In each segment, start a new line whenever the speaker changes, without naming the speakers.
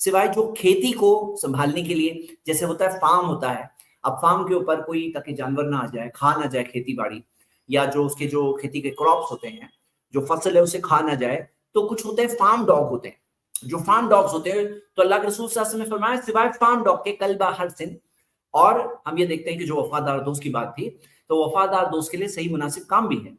سوائے جو کھیتی کو سنبھالنے کے لیے، جیسے ہوتا ہے فارم ہوتا ہے، اب فارم کے اوپر کوئی تاکہ جانور نہ آ جائے، کھا نہ جائے کھیتی باڑی، یا جو اس کے جو کھیتی کے کراپس ہوتے ہیں، جو فصل ہے اسے کھا نہ جائے، تو کچھ ہوتے ہیں فارم ڈاگ ہوتے ہیں، جو فارم ڈاگز ہوتے ہیں، تو اللہ کے رسول صلی اللہ علیہ وسلم نے فرمایا سوائے فارم ڈاگ کے کلبہ ہرسن، اور ہم یہ دیکھتے ہیں کہ جو وفادار دوست کی بات تھی، تو وفادار دوست کے لیے صحیح مناسب کام بھی ہے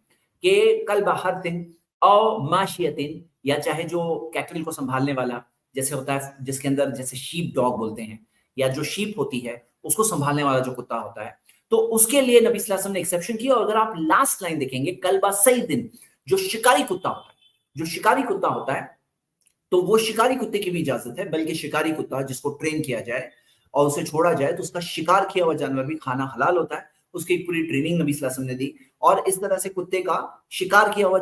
کہ کلبہ ہرسن او ماشیتن، یا چاہے جو کیٹل کو سنبھالنے والا، جیسے ہوتا ہے جس کے اندر جیسے شیپ ڈاگ بولتے ہیں، یا جو شیپ ہوتی ہے اس کو سنبھالنے والا جو کتا ہوتا ہے، تو اس کے لیے نبی صلی اللہ علیہ وسلم نے ایکسیپشن کیا. اور اگر آپ لاسٹ لائن دیکھیں گے کلبہ سیدن، جو شکاری کتا ہوتا ہے، جو شکاری کتا ہوتا ہے، تو وہ شکاری کتے کی بھی اجازت ہے، بلکہ شکاری کتا جس کو ٹرین کیا جائے اور اسے چھوڑا جائے تو اس کا شکار کیا ہوا جانور بھی کھانا حلال ہوتا ہے. اس کی پوری ٹریننگ نبی صلی اللہ علیہ وسلم نے دی، اور اس طرح سے کتے کا شکار کیا ہوا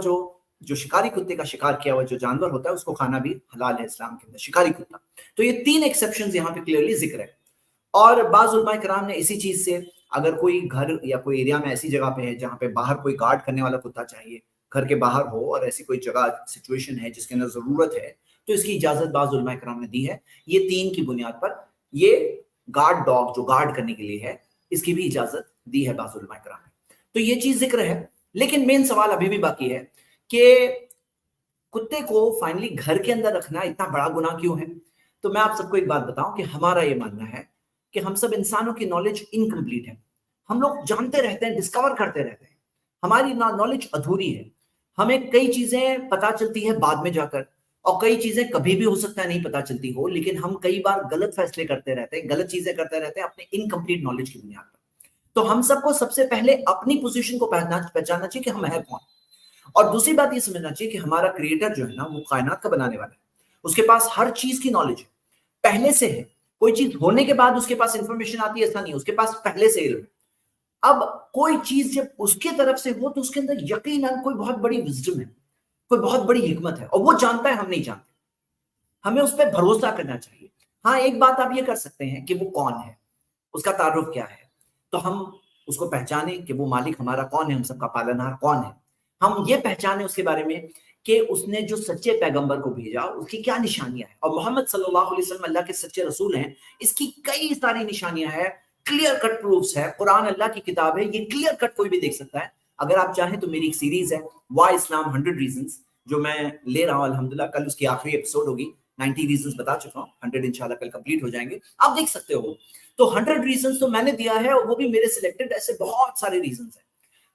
جو شکاری کتے کا شکار کیا ہوا جو جانور ہوتا ہے اس کو کھانا بھی حلال ہے اسلام کے اندر، شکاری کتا. تو یہ 3 ایکسیپشنز یہاں پہ کلیئرلی ذکر ہے. اور بعض علماء کرام نے اسی چیز سے، اگر کوئی گھر یا کوئی ایریا میں ایسی جگہ پہ ہے جہاں پہ باہر کوئی گارڈ کرنے والا کتا چاہیے، گھر کے باہر ہو، اور ایسی کوئی جگہ سچویشن ہے جس کے اندر ضرورت ہے، تو اس کی اجازت بعض علماء کرام نے دی ہے. یہ 3 کی بنیاد پر یہ گارڈ ڈاگ جو گارڈ کرنے کے لیے ہے، اس کی بھی اجازت دی ہے بعض علماء کرام نے. تو یہ چیز ذکر ہے. لیکن مین سوال ابھی بھی باقی ہے کہ کتے کو فائنلی گھر کے اندر رکھنا اتنا بڑا گناہ کیوں ہے؟ تو میں آپ سب کو ایک بات بتاؤں کہ ہمارا یہ ماننا ہے کہ ہم سب انسانوں کی نالج انکمپلیٹ ہے. ہم لوگ جانتے رہتے ہیں، ڈسکور کرتے رہتے ہیں، ہماری نالج ادھوری ہے. ہمیں کئی چیزیں پتا چلتی ہے بعد میں جا کر، اور کئی چیزیں کبھی بھی ہو سکتا ہے نہیں پتا چلتی ہو، لیکن ہم کئی بار غلط فیصلے کرتے رہتے ہیں، غلط چیزیں کرتے رہتے ہیں اپنے انکمپلیٹ نالج کی بنیاد پر. تو ہم سب کو سب سے پہلے اپنی پوزیشن کو پہچاننا چاہیے کہ ہم ہے کون، اور دوسری بات یہ سمجھنا چاہیے کہ ہمارا کریٹر جو ہے نا، وہ کائنات کا بنانے والا ہے، اس کے پاس ہر چیز کی نالج ہے، پہلے سے ہے. کوئی چیز ہونے کے بعد اس کے پاس انفارمیشن آتی ہے ایسا نہیں، اس کے پاس پہلے سے علم ہے. اب کوئی چیز جب اس کے طرف سے ہو تو اس کے اندر یقیناً کوئی بہت بڑی وزڈم ہے، کوئی بہت بڑی حکمت ہے، اور وہ جانتا ہے، ہم نہیں جانتے. ہمیں اس پہ بھروسہ کرنا چاہیے. ہاں ایک بات آپ یہ کر سکتے ہیں کہ وہ کون ہے، اس کا تعارف کیا ہے، تو ہم اس کو پہچانیں کہ وہ مالک ہمارا کون ہے، ہم سب کا پالنہار کون ہے. ہم یہ پہچانیں اس کے بارے میں کہ اس نے جو سچے پیغمبر کو بھیجا اس کی کیا نشانیاں ہیں، اور محمد صلی اللہ علیہ وسلم اللہ کے سچے رسول ہیں، اس کی کئی ساری نشانیاں ہیں، کلیئر کٹ پروفز ہے. قرآن اللہ کی کتاب ہے، یہ کلیئر کٹ کوئی بھی دیکھ سکتا ہے. اگر آپ چاہیں تو میری ایک سیریز ہے وائی اسلام 100 ریزنز، جو میں لے رہا ہوں الحمدللہ، کل اس کی آخری ایپیسوڈ ہوگی. 90 ریزنز بتا چکا ہوں، 100 انشاءاللہ کل کمپلیٹ ہو جائیں گے، آپ دیکھ سکتے ہو. تو 100 ریزنز تو میں نے دیا ہے، اور وہ بھی میرے سلیکٹڈ، ایسے بہت سارے ریزنز ہیں.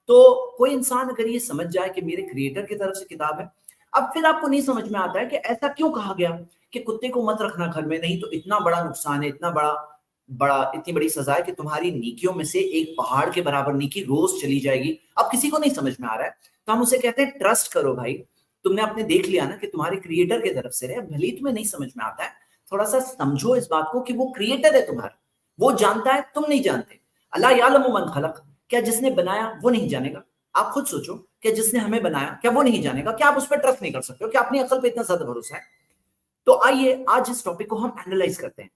تو کوئی انسان اگر یہ سمجھ جائے کہ میرے کریٹر کی طرف سے کتاب ہے، اب پھر آپ کو نہیں سمجھ میں آتا ہے کہ ایسا کیوں کہا گیا کہ کتے کو مت رکھنا گھر میں، نہیں تو اتنا بڑا نقصان ہے، اتنی بڑی سزا ہے کہ تمہاری نیکیوں میں سے ایک پہاڑ کے برابر نیکی روز چلی جائے گی. اب کسی کو نہیں سمجھ میں آ رہا ہے تو ہم اسے کہتے ہیں ٹرسٹ کرو بھائی، تم نے اپنے دیکھ لیا نا کہ تمہارے کریٹر کی طرف سے ہے، بھلی تمہیں نہیں سمجھ میں آتا ہے، تھوڑا سا سمجھو اس بات کو کہ وہ کریٹر ہے تمہارا، وہ جانتا ہے، تم نہیں جانتے. اللہ یعلم من خلق، کیا جس نے بنایا وہ نہیں جانے گا؟ آپ خود سوچو کہ جس نے ہمیں بنایا کیا وہ نہیں جانے گا؟ کیا آپ اس پہ ٹرسٹ نہیں کر سکتے ہو؟ کیا اپنی عقل پہ اتنا زیادہ بھروسہ ہے؟ تو آئیے آج اس ٹاپک کو ہم اینالائز کرتے ہیں.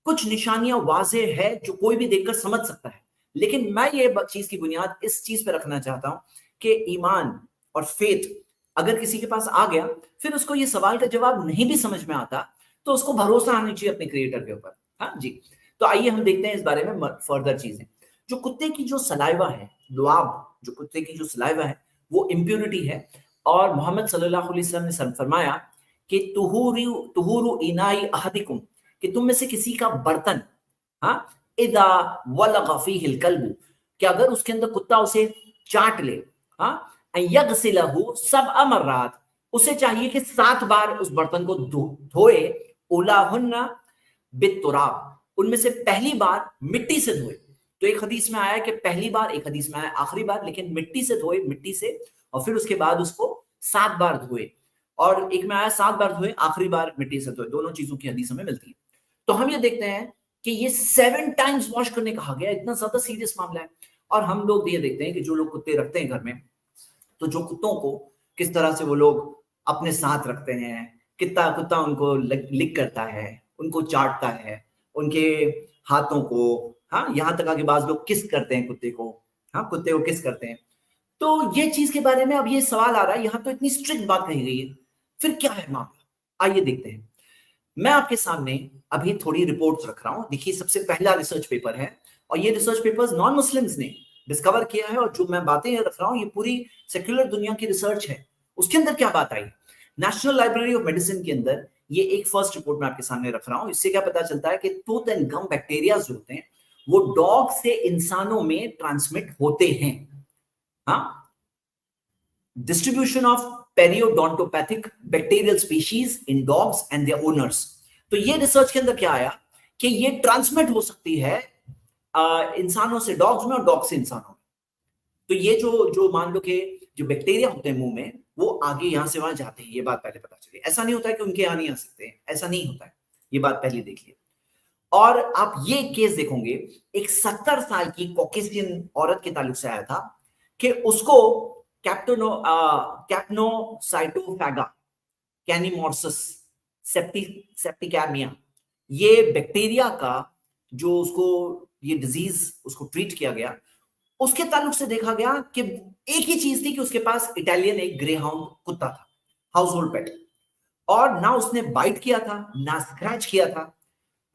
کچھ نشانیاں واضح ہے جو کوئی بھی دیکھ کر سمجھ سکتا ہے، لیکن میں یہ چیز کی بنیاد اس چیز پہ رکھنا چاہتا ہوں کہ ایمان اور فیتھ اگر کسی کے پاس آ گیا، پھر اس کو یہ سوال کا جواب نہیں بھی سمجھ میں آتا تو اس کو بھروسہ آنا چاہیے اپنے کریٹر کے اوپر. ہاں جی، تو آئیے ہم دیکھتے ہیں اس بارے میں فردر چیزیں. جو کتے کی جو سلائیوا ہے، لعاب، جو کتے کی جو سلائیوا ہے وہ امپیورٹی ہے، اور محمد صلی اللہ علیہ وسلم نے فرمایا کہ طہور انائی احدکم، کہ تم میں سے کسی کا برتن، ہاں، اذا ولغ فیہ الکلب، کہ اگر اس کے اندر کتا اسے چاٹ لے، ہاں، ان یغسلہ 7 مرات، اسے چاہیے کہ 7 بار اس برتن کو دھوئے، اولاہن بالتراب، ان میں سے پہلی بار مٹی سے دھوئے. تو ایک حدیث میں آیا کہ پہلی بار، ایک حدیث میں آیا آخری بار، لیکن مٹی سے دھوئے، مٹی سے، اور پھر اس کے بعد اس کو 7 بار دھوئے، اور ایک میں آیا 7 بار دھوئے، آخری بار مٹی سے دھوئے. دونوں چیزوں کی حدیث ہمیں ملتی ہے. تو ہم یہ دیکھتے ہیں کہ یہ 7 ٹائمز واش کرنے کہا گیا، اتنا زیادہ سیریس معاملہ ہے. اور ہم لوگ یہ دیکھتے ہیں کہ جو لوگ کتے رکھتے ہیں گھر میں، تو جو کتوں کو کس طرح سے وہ لوگ اپنے ساتھ رکھتے ہیں، کتا ان کو لک کرتا ہے، ان کو چاٹتا ہے، ان کے ہاتھوں کو، ہاں، یہاں تک کہ بعض لوگ کس کرتے ہیں کتے کو، ہاں، کتے کو کس کرتے ہیں. تو یہ چیز کے بارے میں اب یہ سوال آ رہا ہے، یہاں تو اتنی اسٹرکٹ بات کہی گئی ہے، پھر کیا ہے معاملہ؟ آئیے دیکھتے ہیں. میں آپ کے سامنے ابھی تھوڑی رپورٹس رکھ رہا ہوں. دیکھیے سب سے پہلا ریسرچ پیپر ہے اور یہ ریسرچ پیپر نان مسلمز نے ڈسکور کیا ہے, اور جو میں باتیں رکھ رہا ہوں یہ پوری سیکولر دنیا کی ریسرچ ہے. اس کے اندر کیا بات آئی, نیشنل لائبریری آف میڈیسن کے اندر یہ ایک فرسٹ رپورٹ میں آپ کے سامنے رکھ رہا ہوں. اس سے کیا پتا چلتا ہے کہ ٹوتھ اینڈ گم بیکٹیریاز جو ہوتے ہیں وہ ڈاگ سے انسانوں میں ٹرانسمٹ ہوتے ہیں. ہاں, distribution of periodontopathhic bacterial species in dogs and their owners. تو یہ ریسرچ کے اندر کیا آیا کہ یہ ٹرانسمٹ ہو سکتی ہے انسانوں سے ڈاگز میں اور ڈاگ سے انسانوں میں. تو یہ جو مان لو کہ جو بیکٹیریا ہوتے ہیں منہ میں وہ آگے یہاں سے وہاں جاتے ہیں, یہ بات پہلے پتا چلی. ایسا نہیں ہوتا ہے کہ ان کے یہاں نہیں آ سکتے ہیں, ایسا نہیں ہوتا ہے, یہ بات پہلے دیکھ لیے. اور آپ یہ کیس دیکھو گے, ایک 70 سال کی کوکیشین عورت کے تعلق سے آیا تھا کہ اس کو کیپنوسائٹوفیگا کینیمورسس سیپٹیکیمیا, یہ بیکٹیریا کا جو اس کو یہ ڈیزیز اس کو ٹریٹ کیا گیا, اس کے تعلق سے دیکھا گیا کہ ایک ہی چیز تھی کہ اس کے پاس اٹالین ایک گرے ہاؤنڈ کتا تھا, ہاؤس ہولڈ پیٹ, اور نہ اس نے بائٹ کیا تھا نہ اسکریچ کیا تھا.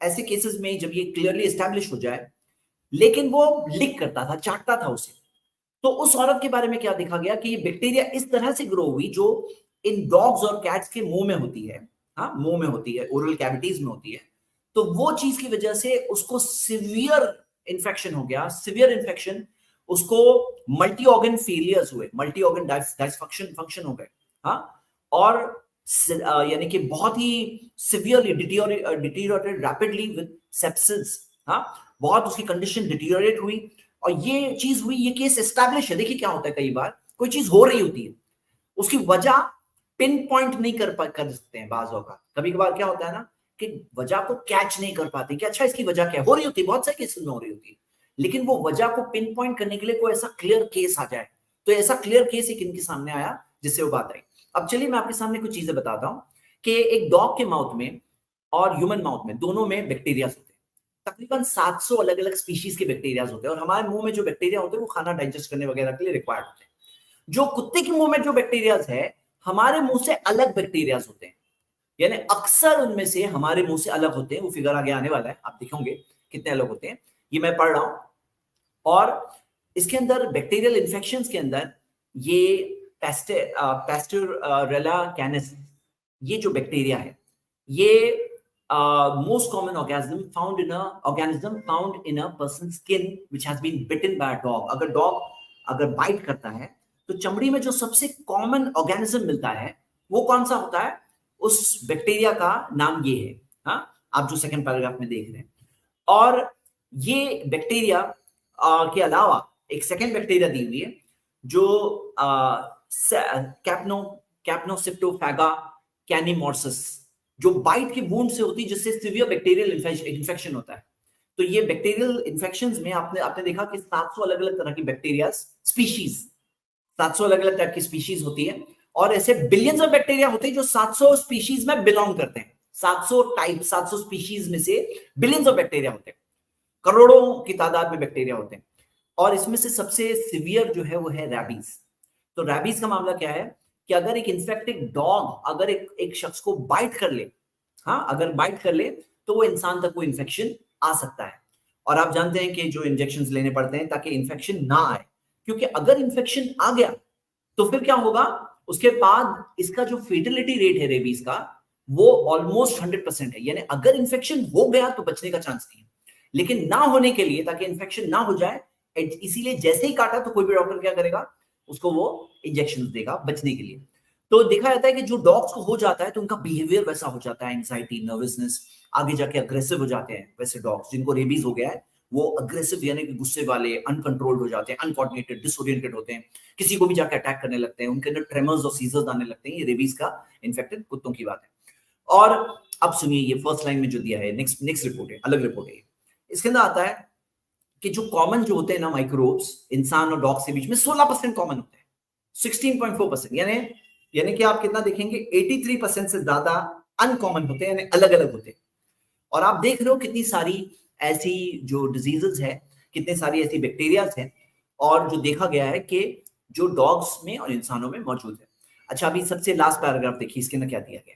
ایسے کیسز میں جب یہ کلیئرلی اسٹیبلش ہو جائے, لیکن وہ لک کرتا تھا, چاٹتا تھا اسے. تو اس عورت کے بارے میں کیا دیکھا گیا کہ یہ بیکٹیریا اس طرح سے گرو ہوئی جو ان ڈاگز اور کیٹس کے منہ میں ہوتی ہے, ہاں منہ میں ہوتی ہے, اورل کیویٹیز میں ہوتی ہے. تو وہ چیز کی وجہ سے اس کو سیویئر انفیکشن ہو گیا, سیویئر انفیکشن, اس کو ملٹی آرگن فیلئرز ہوئے, ملٹی آرگن ڈسفنکشن ہو گئے. ہاں, اور یعنی کہ بہت ہی سیویئرلی ڈیٹیریٹیڈ ریپڈلی ود سیپسس. ہاں, بہت اس کی کنڈیشن ڈیٹیریٹ ہوئی اور یہ چیز ہوئی. یہ کیس اسٹیبلش ہے. دیکھیے کیا ہوتا ہے, کئی بار کوئی چیز ہو رہی ہوتی ہے, اس کی وجہ پن پوائنٹ نہیں کر سکتے ہیں بعض اوقات. کبھی کبھار کیا ہوتا ہے نا کہ وجہ کو کیچ نہیں کر پاتے کہ اچھا اس کی وجہ کیا ہو رہی ہوتی ہے, بہت سارے کیسز میں ہو رہی ہوتی ہے, لیکن وہ وجہ کو پن پوائنٹ کرنے کے لیے کوئی ایسا کلیئر کیس آ جائے. تو ایسا کلیئر کیس ایک ان کے سامنے آیا جس سے وہ بات آئی. اب چلیے میں آپ کے سامنے کچھ چیزیں بتاتا ہوں کہ ایک ڈاگ کے ماؤتھ میں اور ہیومن ماؤتھ میں دونوں میں بیکٹیریاز ہوتے ہیں. تقریباً 700 الگ الگ سپیشیز کے بیکٹیریاز ہوتے ہیں, اور ہمارے منہ میں جو بیکٹیریا ہوتے ہیں وہ کھانا ڈائجسٹ کرنے وغیرہ کے لیے ریکوائرڈ ہوتے ہیں. جو کتے کے منہ میں جو بیکٹیریاز ہے ہمارے منہ سے الگ بیکٹیریاز ہوتے ہیں, یعنی اکثر ان میں سے ہمارے منہ سے الگ ہوتے ہیں. وہ فگر آگے آنے والا ہے, آپ دیکھیں گے کتنے الگ ہوتے ہیں, یہ میں پڑھ رہا ہوں. اور اس کے اندر بیکٹیریل انفیکشنز کے اندر یہ پیسٹوریلا کینس, یہ جو بیکٹیریا ہے یہ most common organism found in a person's skin which has been bitten by a dog. اگر ڈاگ اگر بائٹ کرتا ہے تو چمڑی میں جو سب سے کامن آرگینزم ملتا ہے وہ کون سا ہوتا ہے, اس بیکٹیریا کا نام یہ ہے. ہاں, آپ جو سیکنڈ پیراگراف میں دیکھ رہے ہیں. اور یہ بیکٹیریا کے علاوہ ایک سیکنڈ بیکٹیریا دی ہوئی ہے جو کیپنوسپٹوفیگا کینیمورسس, جو بائٹ کی وونڈ سے ہوتی ہے جس سے سیویئر بیکٹیریل انفیکشن ہوتا ہے. تو یہ بیکٹیریل انفیکشنز میں آپ نے دیکھا کہ 700 الگ الگ طرح کی بیکٹیریا سپیشیز, 700 الگ الگ طرح کی سپیشیز ہوتی ہے, اور ایسے بلینز آف بیکٹیریا ہوتے ہیں جو 700 سپیشیز میں بلونگ کرتے ہیں. 700 ٹائپ 700 سپیشیز میں سے بلینز آف بیکٹیریا ہوتے ہیں, کروڑوں کی تعداد میں بیکٹیریا ہوتے ہیں. اور اس میں سے سب سے سیویئر جو ہے وہ ہے ریبیز. تو ریبیز کا معاملہ کیا ہے کہ اگر ایک انفیکٹڈ ڈاگ اگر ایک شخص کو بائٹ کر لے, ہاں اگر بائٹ کر لے تو وہ انسان تک وہ انفیکشن آ سکتا ہے. اور آپ جانتے ہیں کہ جو انجیکشنز لینے پڑتے ہیں تاکہ انفیکشن نہ آئے, کیونکہ اگر انفیکشن آ گیا تو پھر کیا ہوگا, اس کے بعد اس کا جو فیٹلٹی ریٹ ہے ریبیز کا وہ آلموسٹ 100% ہے. یعنی اگر انفیکشن ہو گیا تو بچنے کا چانس نہیں ہے, لیکن نہ ہونے کے لیے تاکہ انفیکشن نہ ہو جائے, اسی لیے جیسے ہی کاٹا تو کوئی بھی ڈاکٹر کیا کرے گا, اس کو وہ انجیکشن دے گا بچنے کے لیے. تو دیکھا جاتا ہے کہ جو ڈاگس کو ہو جاتا ہے تو ان کا بیہیویئر ویسا ہو جاتا ہے, اینگزائٹی, نروسنس, آگے جا کے اگریسو ہو جاتے ہیں. ویسے ڈاگس جن کو ریبیز ہو گیا ہے وہ اگریسو یعنی کہ غصے والے, انکنٹرولڈ ہو جاتے ہیں, انکوارڈینیٹڈ, ڈس اورینٹڈ ہوتے ہیں, کسی کو بھی جا کے اٹیک کرنے لگتے ہیں, ان کے اندر ٹریمرز اور سیزرز آنے لگتے ہیں. یہ ریبیز کا انفیکٹڈ کتوں کی بات ہے. اور اب سنیے یہ فرسٹ لائن میں جو دیا ہے, نیکسٹ رپورٹ ہے, الگ رپورٹ ہے. اس کے اندر آتا ہے کہ جو کامن جو ہوتے ہیں نا مائکروبس انسان اور ڈاگ کے بیچ میں 16% کامن ہوتے ہیں, 16.4%. یعنی کہ آپ کتنا دیکھیں گے 83% سے زیادہ ان کامن ہوتے ہیں, یعنی الگ الگ ہوتے ہیں. اور آپ دیکھ رہے ہو کتنی ساری ایسی جو ڈیزیزز ہے, کتنے ساری ایسی بیکٹیریاز ہیں, اور جو دیکھا گیا ہے کہ جو ڈاگس میں اور انسانوں میں موجود ہے. اچھا ابھی سب سے لاسٹ پیراگراف دیکھیے, اس کے اندر کیا دیا گیا.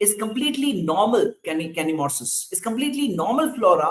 is completely normal, Canimorsis is completely normal flora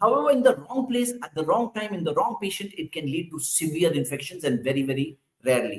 However, in the wrong place at the wrong time in the wrong patient, it can lead to severe infections and very very rarely.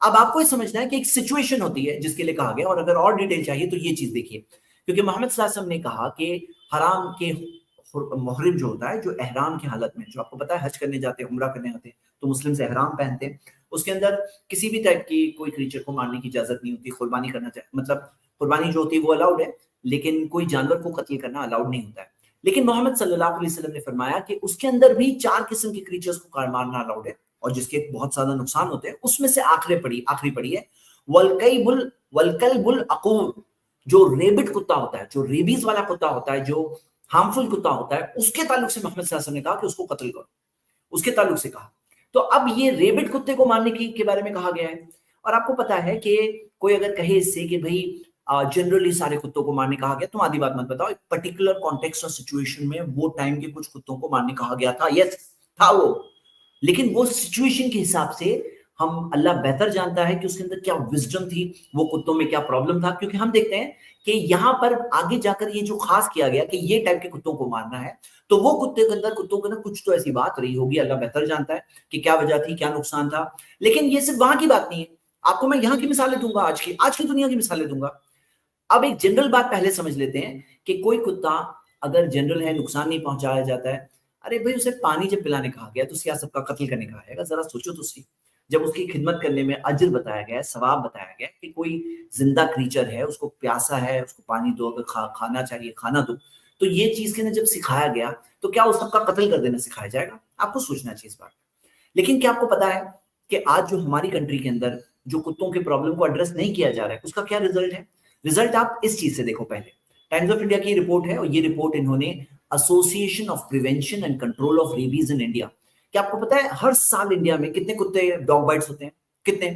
اب آپ کو یہ سمجھنا ہے کہ ایک situation ہوتی ہے جس کے لیے کہا گیا, اور اگر اور ڈیٹیل چاہیے تو یہ چیز دیکھیے, کیونکہ محمد صلی اللہ علیہ وسلم نے کہا کہ حرام کے محرم جو ہوتا ہے, جو احرام کی حالت میں, جو آپ کو پتا ہے حج کرنے جاتے ہیں, عمرہ کرنے آتے ہیں تو مسلم سے احرام پہنتے ہیں, اس کے اندر کسی بھی ٹائپ کی کوئی کریچر کو مارنے کی اجازت نہیں ہوتی, قربانی کرنا چاہیے, مطلب قربانی جو ہوتی ہے وہ الاؤڈ ہے, لیکن کوئی جانور کو قتل کرنا الاؤڈ نہیں ہوتا ہے. لیکن محمد صلی اللہ علیہ وسلم نے فرمایا کہ اس کے اندر بھی 4 قسم کے کریچرز کو مارنا الاؤڈ ہے, اور جس کے بہت زیادہ نقصان ہوتے ہیں. اس میں سے آخری پڑی ہے والکلب العقور, جو ریبٹ کتا ہوتا ہے, جو ریبیز والا کتا ہوتا ہے, جو ہارمفل کتا ہوتا ہے, اس کے تعلق سے محمد صلی اللہ علیہ وسلم نے کہا کہ اس کو قتل کرو, اس کے تعلق سے کہا. تو اب یہ ریبٹ کتے کو مارنے کے بارے میں کہا گیا ہے. اور آپ کو پتا ہے کہ کوئی اگر کہے اس سے کہ بھائی جنرلی سارے کتوں کو مارنے کہا گیا, تم آدھی بات مت بتاؤ, ایک پرٹیکولر کانٹیکسٹ اور سچویشن میں وہ ٹائم کے کچھ کتوں کو مارنے کہا گیا تھا, یس تھا وہ, لیکن وہ سچویشن کے حساب سے ہم, اللہ بہتر جانتا ہے کہ اس کے اندر کیا وزڈم تھی, وہ کتوں میں کیا پرابلم تھا. کیونکہ ہم دیکھتے ہیں کہ یہاں پر آگے جا کر یہ جو خاص کیا گیا کہ یہ ٹائپ کے کتوں کو مارنا ہے, تو وہ کتوں کے اندر کچھ تو ایسی بات رہی ہوگی, اللہ بہتر جانتا ہے کہ کیا وجہ تھی, کیا نقصان تھا. لیکن یہ صرف وہاں کی بات نہیں ہے, آپ کو میں یہاں کی مثالیں دوں گا, آج کی دنیا کی مثالیں دوں گا. اب ایک جنرل بات پہلے سمجھ لیتے ہیں کہ کوئی کتا اگر جنرل ہے, نقصان نہیں پہنچایا جاتا ہے, ارے بھائی اسے پانی جب پلانے کہا گیا تو کیا سب کا قتل کرنے کہا گیا؟ ذرا سوچو تو صحیح. جب اس کی خدمت کرنے میں اجر بتایا گیا ہے, ثواب بتایا گیا کہ کوئی زندہ کریچر ہے, اس کو پیاسا ہے, اس کو پانی دو, اگر کھانا چاہیے کھانا دو, تو یہ چیز کے جب سکھایا گیا تو کیا اس سب کا قتل کر دینا سکھایا جائے گا؟ آپ کو سوچنا چاہیے اس بات. لیکن کیا آپ کو پتا ہے کہ آج جو ہماری کنٹری کے اندر جو کتوں کے پرابلم کو ایڈریس نہیں کیا جا رہا ہے, اس کا کیا ریزلٹ ہے؟ ریزلٹ آپ اس چیز سے دیکھو. پہلے ٹائمز آف انڈیا کی رپورٹ ہے, اور یہ رپورٹ انہوں نے association of prevention and control of rabies in India. کیا آپ کو پتا ہے ہر سال انڈیا میں کتنے کتے ڈاگ بائٹس ہوتے ہیں؟ کتنے؟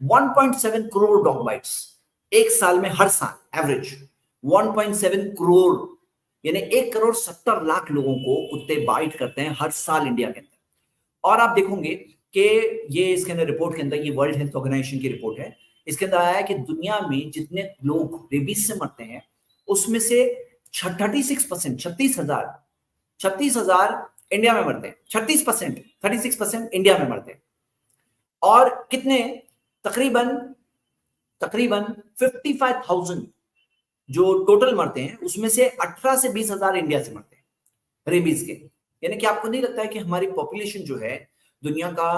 1.7 کروڑ ڈاگ بائٹس ایک سال میں, ہر سال ایوریج 1.7 کروڑ, یعنی 1.70 کروڑ لوگوں کو کتے بائٹ کرتے ہیں ہر سال انڈیا کے اندر. اور آپ دیکھیں گے کہ یہ اس کے اندر رپورٹ کے اندر, یہ ورلڈ ہیلتھ آرگنائزیشن کی رپورٹ ہے, اس کے اندر آیا ہے کہ دنیا میں جتنے لوگ ریبیز سے مرتے ہیں اس میں سے 36%, 36,000 انڈیا میں مرتے ہیں. 36% انڈیا میں مرتے ہیں. اور کتنے؟ تقریباً 55,000 جو ٹوٹل مرتے ہیں, اس میں سے 18 سے 20,000 انڈیا سے مرتے ہیں ریبیز کے. یعنی کہ آپ کو نہیں لگتا ہے کہ ہماری پاپولیشن جو ہے دنیا کا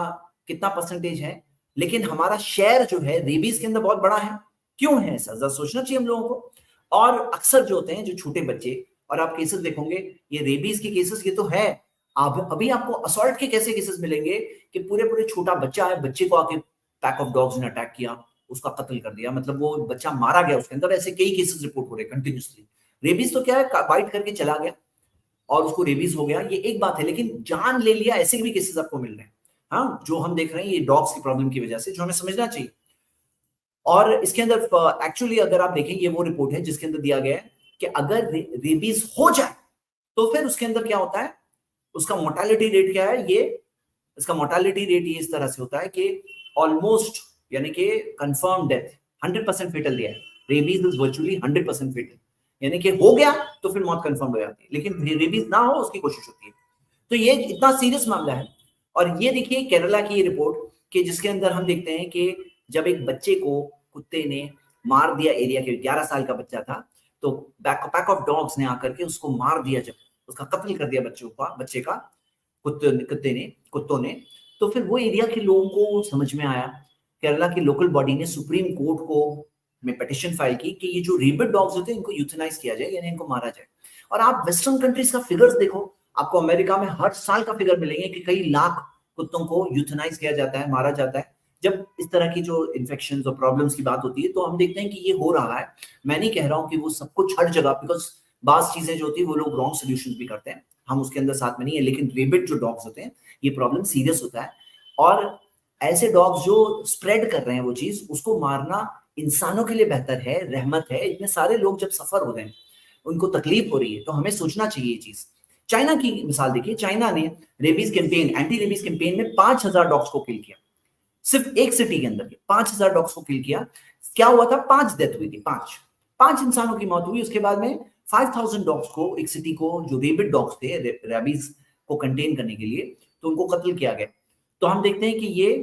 کتنا پرسنٹیج ہے, لیکن ہمارا شیئر جو ہے ریبیز کے اندر بہت بڑا ہے. کیوں ہے ایسا؟ ذرا سوچنا چاہیے ہم لوگوں کو. اور اکثر جو ہوتے ہیں جو چھوٹے بچے, اور آپ کیسز دیکھو گے, یہ ریبیز کے کیسز یہ تو ہے, ابھی آپ کو اسالٹ کے کیسے کیسز ملیں گے کہ پورے چھوٹا بچہ ہے, بچے کو آ کے پیک آف ڈاگز نے اٹیک کیا, اس کا قتل کر دیا, مطلب وہ بچہ مارا گیا اس کے اندر. ایسے کئی کیسز رپورٹ ہو رہے کنٹینیوسلی. ریبیز تو کیا ہے, بائٹ کر کے چلا گیا اور اس کو ریبیز ہو گیا, یہ ایک بات ہے, لیکن جان لے لیا, ایسے بھی کیسز آپ کو مل رہے ہیں. ہاں, جو ہم دیکھ رہے ہیں یہ ڈاگز کی پرابلم کی وجہ سے, جو ہمیں سمجھنا چاہیے. اور اس کے اندر ایکچولی اگر آپ دیکھیں, یہ وہ رپورٹ ہے جس کے اندر دیا گیا ہے کہ اگر ریبیز ہو جائے تو پھر اس کے اندر کیا ہوتا ہے, اس کا موٹیلٹی ریٹ کیا ہے, یہ اس کا موٹیلٹی ریٹ یہ اس طرح سے ہوتا ہے کہ آلموسٹ, یعنی کہ کنفرم ڈیتھ 100% فیٹل دیا ہے. ریبیز از ورچولی 100% فیٹل, یعنی کہ ہو گیا تو پھر موت کنفرم ہو جاتی ہے, لیکن ریبیز نہ ہو اس کی کوشش ہوتی ہے. تو یہ اتنا سیریس معاملہ ہے. اور یہ دیکھیے کیرلا کی یہ رپورٹ کہ جس کے اندر ہم دیکھتے ہیں کہ جب ایک بچے کو کتے نے مار دیا, ایریا کے 11 سال کا بچہ تھا, تو پیک آف ڈاگز نے آ کر کے اس کو مار دیا, جب اس کا قتل کر دیا بچے کا کتوں نے, تو پھر وہ ایریا کے لوگوں کو سمجھ میں آیا, کیرلا کی لوکل باڈی نے سپریم کورٹ کو میں پیٹیشن فائل کی کہ یہ جو ریبٹ ڈاگز ہوتے ہیں ان کو یوتھنائز کیا جائے, یعنی ان کو مارا جائے. اور آپ ویسٹرن کنٹریز کا فگرز دیکھو, آپ کو امریکہ میں ہر سال کا فگر ملیں گے کہ کئی لاکھ کتوں کو یوتھنائز کیا جاتا ہے, مارا جاتا ہے. جب اس طرح کی جو انفیکشنز اور پرابلمز کی بات ہوتی ہے تو ہم دیکھتے ہیں کہ یہ ہو رہا ہے. میں نہیں کہہ رہا ہوں کہ وہ سب کچھ ہر جگہ, بیکاز بعض چیزیں جو ہوتی ہیں وہ لوگ رانگ سولوشنز بھی کرتے ہیں, ہم اس کے اندر ساتھ میں نہیں ہے, لیکن ریبٹ جو ڈاگز ہوتے ہیں یہ پرابلم سیریس ہوتا ہے. اور ایسے ڈاگز جو اسپریڈ کر رہے ہیں وہ چیز, اس کو مارنا انسانوں کے لیے بہتر ہے, رحمت ہے. اتنے سارے لوگ جب سفر ہو رہے ہیں, ان کو تکلیف ہو رہی ہے, تو ہمیں سوچنا چاہیے یہ چیز. چائنا کی مثال دیکھیے, چائنا نے rabies campaign, anti rabies campaign میں 5,000 ڈاگز کو کل کیا, صرف ایک سٹی کے اندر 5,000 ڈاگز کو کل کیا. کیا ہوا تھا, 5 ڈیتھ ہوئی تھی, 5 انسانوں کی موت ہوئی. اس کے بعد میں 5,000 ڈاگز کو, ایک سٹی کو, جو ریبٹ ڈاگز تھے ریبیز کو کنٹین کرنے کے لیے, تو ان کو قتل کیا گیا. تو ہم دیکھتے ہیں کہ یہ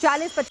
40-50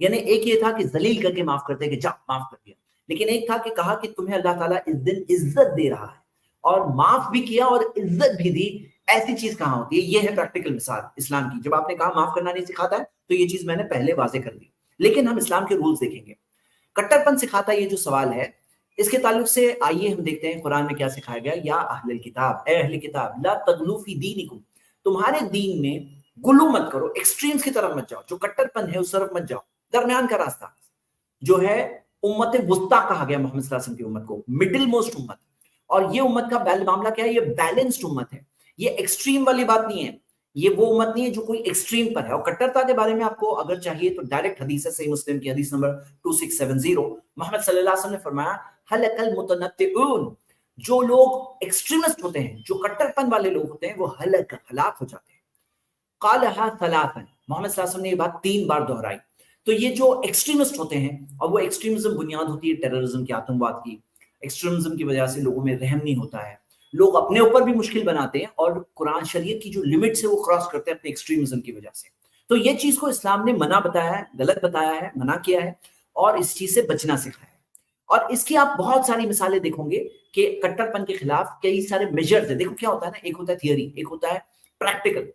یعنی ایک یہ تھا کہ ذلیل کر کے معاف کرتے کہ جا معاف کر دیا، لیکن ایک تھا کہ کہا کہ تمہیں اللہ تعالیٰ اس دن عزت دے رہا ہے اور معاف بھی کیا اور عزت بھی دی. ایسی چیز کہاں ہوتی ہے؟ یہ ہے پریکٹیکل مثال اسلام کی. جب آپ نے کہا معاف کرنا نہیں سکھاتا ہے تو یہ چیز میں نے پہلے واضح کر دی. لیکن ہم اسلام کے رولز دیکھیں گے. کٹر پن سکھاتا یہ جو سوال ہے اس کے تعلق سے آئیے ہم دیکھتے ہیں قرآن میں کیا سکھایا گیا. یا اہل الکتاب، اے اہل کتاب، لا تغلو فی دینکم، تمہارے دین میں غلو مت کرو، ایکسٹریمز کی طرف مت جاؤ. جو کٹر پن ہے اس طرف مت جاؤ. درمیان کا راستہ جو ہے امت وسطیٰ کہا گیا محمد صلی اللہ علیہ وسلم کی امت کو، مڈل موسٹ امت. اور یہ امت کا معاملہ کیا ہے؟ یہ بیلنسڈ امت ہے. یہ ایکسٹریم والی بات نہیں ہے. یہ وہ امت نہیں ہے جو کوئی ایکسٹریم پر ہے. اور کٹرتا کے بارے میں آپ کو اگر چاہیے تو ڈائریکٹ حدیث ہے، صحیح مسلم کی حدیث نمبر 2670. محمد صلی اللہ علیہ وسلم نے فرمایا ہلک المتنطعون، جو لوگ ایکسٹریمسٹ ہوتے ہیں، جو کٹر پن والے لوگ ہوتے ہیں، وہ ہلاک ہو جاتے ہیں. قالها ثلاثا، محمد صلی اللہ علیہ وسلم نے یہ بات 3 بار دہرائی. تو یہ جو ایکسٹریمسٹ ہوتے ہیں، اور وہ ایکسٹریمزم بنیاد ہوتی ہے ٹیررزم کی، آتنکواد کی. ایکسٹریمزم کی وجہ سے لوگوں میں رحم نہیں ہوتا ہے، لوگ اپنے اوپر بھی مشکل بناتے ہیں اور قرآن شریعت کی جو لمٹس ہے وہ کراس کرتے ہیں اپنے ایکسٹریمزم کی وجہ سے. تو یہ چیز کو اسلام نے منع بتایا ہے، غلط بتایا ہے، منع کیا ہے اور اس چیز سے بچنا سکھایا ہے. اور اس کی آپ بہت ساری مثالیں دیکھو گے کہ کٹر پن کے خلاف کئی سارے میجرز ہیں. دیکھو کیا ہوتا ہے نا، ایک ہوتا ہے تھیوری، ایک ہوتا ہے پریکٹیکل.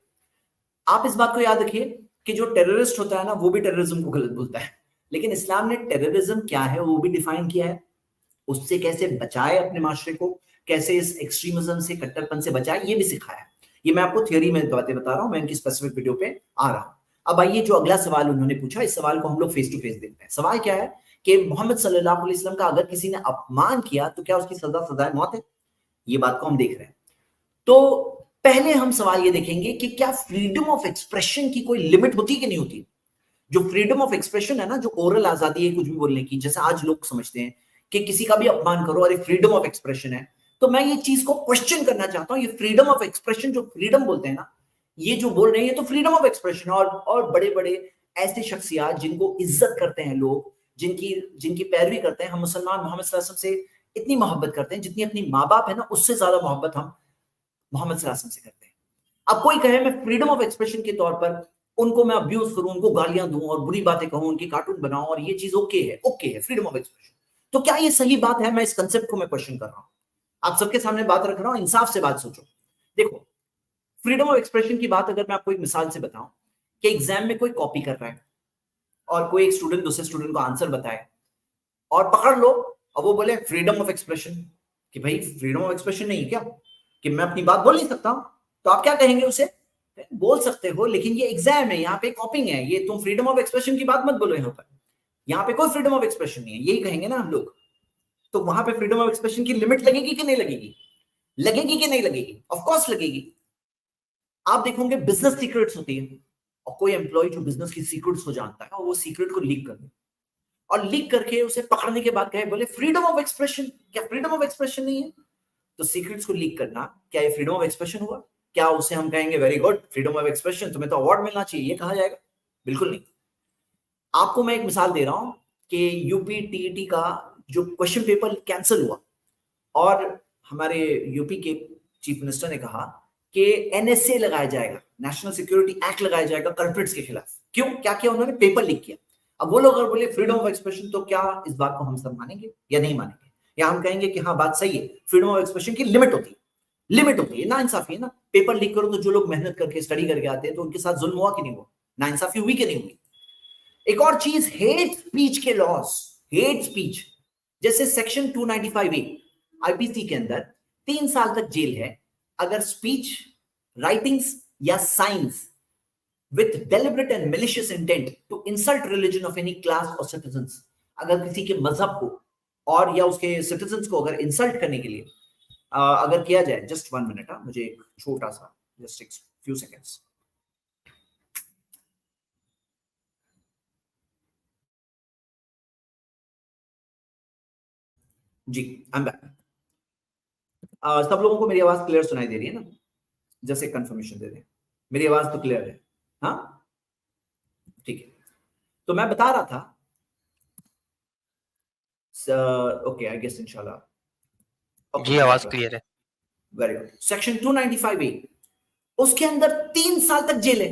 آپ اس بات کو یاد رکھیے کہ جو ٹیررسٹ ہوتا ہے نا وہ بھی ٹیررزم کو غلط بولتا ہے، لیکن اسلام نے ٹیررزم کیا ہے وہ بھی ڈیفائن کیا ہے، اس سے کیسے بچائے اپنے معاشرے کو، کیسے اس ایکسٹریمزم سے، کٹر پن سے بچائے، یہ بھی سکھایا ہے. یہ میں آپ کو تھیوری میں باتیں بتا رہا ہوں، میں ان کی اسپیسیفک ویڈیو پہ آ رہا ہوں. اب آئیے جو اگلا سوال انہوں نے پوچھا، اس سوال کو ہم لوگ فیس ٹو فیس دیکھتے ہیں. سوال کیا ہے کہ محمد صلی اللہ علیہ وسلم کا اگر کسی نے اپمان کیا تو کیا اس کی سزا سزائے موت ہے؟ یہ بات کو ہم دیکھ رہے ہیں. تو پہلے ہم سوال یہ دیکھیں گے کہ کیا فریڈم آف ایکسپریشن کی کوئی لمٹ ہوتی کہ نہیں ہوتی؟ جو فریڈم آف ایکسپریشن ہے نا، جو اورل آزادی ہے کچھ بھی بولنے کی، جیسے آج لوگ سمجھتے ہیں کہ کسی کا بھی اپمان کرو اور ایک فریڈم آف ایکسپریشن ہے. تو میں یہ چیز کو کوشچن کرنا چاہتا ہوں. یہ فریڈم آف ایکسپریشن، جو فریڈم بولتے ہیں نا، یہ جو بول رہے ہیں یہ تو فریڈم آف ایکسپریشن. اور بڑے بڑے ایسے شخصیات جن کو عزت کرتے ہیں لوگ، جن کی پیروی کرتے ہیں. ہم مسلمان محمد صلی اللہ علیہ وسلم سے اتنی محبت کرتے ہیں جتنی اپنی ماں باپ ہے نا اس سے زیادہ محبت ہم محمد صلی اللہ علیہ وسلم سے کرتے ہیں. اب کوئی کہے میں فریڈم آف ایکسپریشن کے طور پر ان کو میں ابیوز کروں، ان کو گالیاں دوں اور بری باتیں کہوں، ان کی کارٹون بناؤں، اور یہ چیز اوکے ہے فریڈم آف ایکسپریشن. تو کیا یہ صحیح بات ہے؟ میں اس کنسپٹ کو میں کوشچن کر رہا ہوں، آپ سب کے سامنے بات رکھ رہا ہوں، انصاف سے بات سوچو. دیکھو فریڈم آف ایکسپریشن کی بات اگر میں آپ کو ایک مثال سے بتاؤں کہ ایگزام میں کوئی کاپی کر رہا ہے اور کوئی ایک اسٹوڈنٹ دوسرے اسٹوڈنٹ کو آنسر بتائے اور پکڑ لو اور وہ بولے فریڈم آف ایکسپریشن، کہ بھائی فریڈم آف ایکسپریشن نہیں کیا کہ میں اپنی بات بول نہیں سکتا ہوں؟ تو آپ کیا کہیں گے اسے؟ بول سکتے ہو لیکن یہ ایگزام ہے، یہاں پہ کاپنگ ہے، یہ تم فریڈم آف ایکسپریشن کی بات مت بولو، یہاں پہ کوئی فریڈم آف ایکسپریشن نہیں ہے، یہی کہیں گے نا ہم لوگ. تو وہاں پہ فریڈم آف ایکسپریشن کی لمٹ لگے گی کہ نہیں لگے گی؟ لگے گی کہ نہیں لگے گی؟ آف کورس لگے گی. آپ دیکھو گے بزنس سیکرٹس ہوتی ہے اور کوئی امپلائی جو بزنس کی سیکرٹس کو جانتا ہے وہ سیکرٹ کو لیک کر دے اور لیک کر کے اسے پکڑنے کے بعد کہے بولے فریڈم آف ایکسپریشن. کیا فریڈم آف ایکسپریشن نہیں ہے؟ تو سیکرٹس کو لیک کرنا کیا یہ فریڈم آف ایکسپریشن ہوا؟ کیا اسے ہم کہیں گے very good freedom of expression, تمہیں تو اوارڈ ملنا چاہیے، یہ کہا جائے گا؟ بالکل نہیں. آپ کو میں ایک مثال دے رہا ہوں کہ U P T E T کا جو کوشچن پیپر کینسل ہوا اور ہمارے یو پی کے چیف منسٹر نے کہا کہ این ایس اے لگایا جائے گا، نیشنل سیکورٹی ایکٹ لگایا جائے گا کلپریٹس کے خلاف. کیوں؟ کیا کیا انہوں نے؟ پیپر لیک کیا. اب وہ لوگ اگر بولے فریڈم آف ایکسپریشن تو کیا اس بات کو ہم سب مانیں گے یا نہیں مانیں گے؟ یا ہم کہیں گے کہ ہاں بات صحیح ہے، فریڈم آف ایکسپریشن کی لمٹ ہوتی ہے. نا انصافی ہے نا، پیپر لیک کرو تو جو لوگ محنت کر کے اسٹڈی کر کے آتے ہیں تو ان کے ساتھ ظلم ہوا کہ نہیں ہوا؟ نا انصافی ہوئی کہ نہیں ہوئی؟ ایک اور چیز، ہیٹ اسپیچ کے لاس. ہیٹ اسپیچ جیسے سیکشن 295A آئی پی سی کے اندر 3 سال تک جیل ہے اگر اسپیچ، رائٹنگز یا science with deliberate and malicious intent to insult religion of any class or citizens، اگر کسی کے مذہب کو اور یا اس کے citizens کو اگر انسلٹ کرنے کے لیے اگر کیا جائے. just 1 minute، مجھے ایک چھوٹا سا just a few seconds. G I'm back. سب لوگوں کو میری آواز کلیئر سنائی دے رہی ہے نا؟ جیسے کنفرمیشن دے دیں میری آواز تو کلیئر ہے. ہاں ٹھیک ہے. تو میں بتا رہا تھا اوکے آئی گیس انشاءاللہ
جی آواز کلیئر ہے.
Very good. سیکشن 295A اس کے اندر 3 سال تک جیل ہے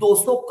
200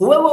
whoever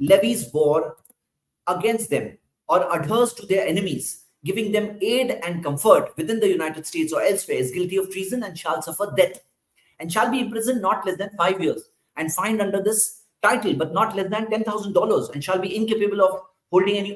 levies war against them or adheres to their enemies, giving them aid and comfort within the United States or elsewhere, is guilty of treason and shall suffer death and shall be imprisoned not less than 5 years and fined under this title but not less than $10,000 and shall be incapable of holding any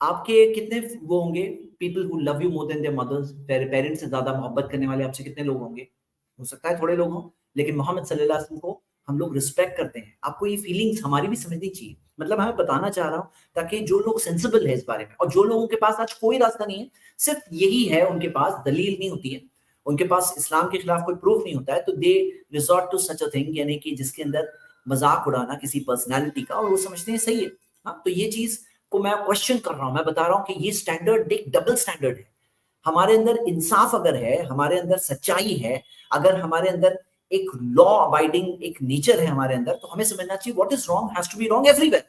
آپ کے کتنے وہ ہوں گے people who love you more than their mothers, parents سے زیادہ محبت کرنے والے آپ سے کتنے لوگ ہوں گے؟ ہو سکتا ہے تھوڑے لوگ ہوں, لیکن محمد صلی اللہ علیہ وسلم کو ہم لوگ رسپیکٹ کرتے ہیں. آپ کو یہ فیلنگز ہماری بھی سمجھنی چاہیے. مطلب میں بتانا چاہ رہا ہوں تاکہ جو لوگ سینسیبل ہے اس بارے میں, اور جو لوگوں کے پاس آج کوئی راستہ نہیں ہے, صرف یہی ہے ان کے پاس دلیل نہیں ہوتی ہے, ان کے پاس اسلام کے خلاف کوئی پروف نہیں ہوتا ہے, تو they resort to such a thing, یعنی کہ جس کے اندر مذاق اڑانا کسی پرسنالٹی کا, اور وہ سمجھتے ہیں صحیح ہے. ہاں, تو یہ چیز کو میں کوشچن کر رہا ہوں, میں بتا رہا ہوں کہ یہ سٹینڈرڈ ایک ڈبل سٹینڈرڈ ہے. ہمارے اندر انصاف اگر ہے, ہمارے اندر سچائی ہے, اگر ہمارے اندر ایک لا ابائڈنگ ایک نیچر ہے ہمارے اندر, تو ہمیں سمجھنا چاہیے what is wrong has to be wrong everywhere.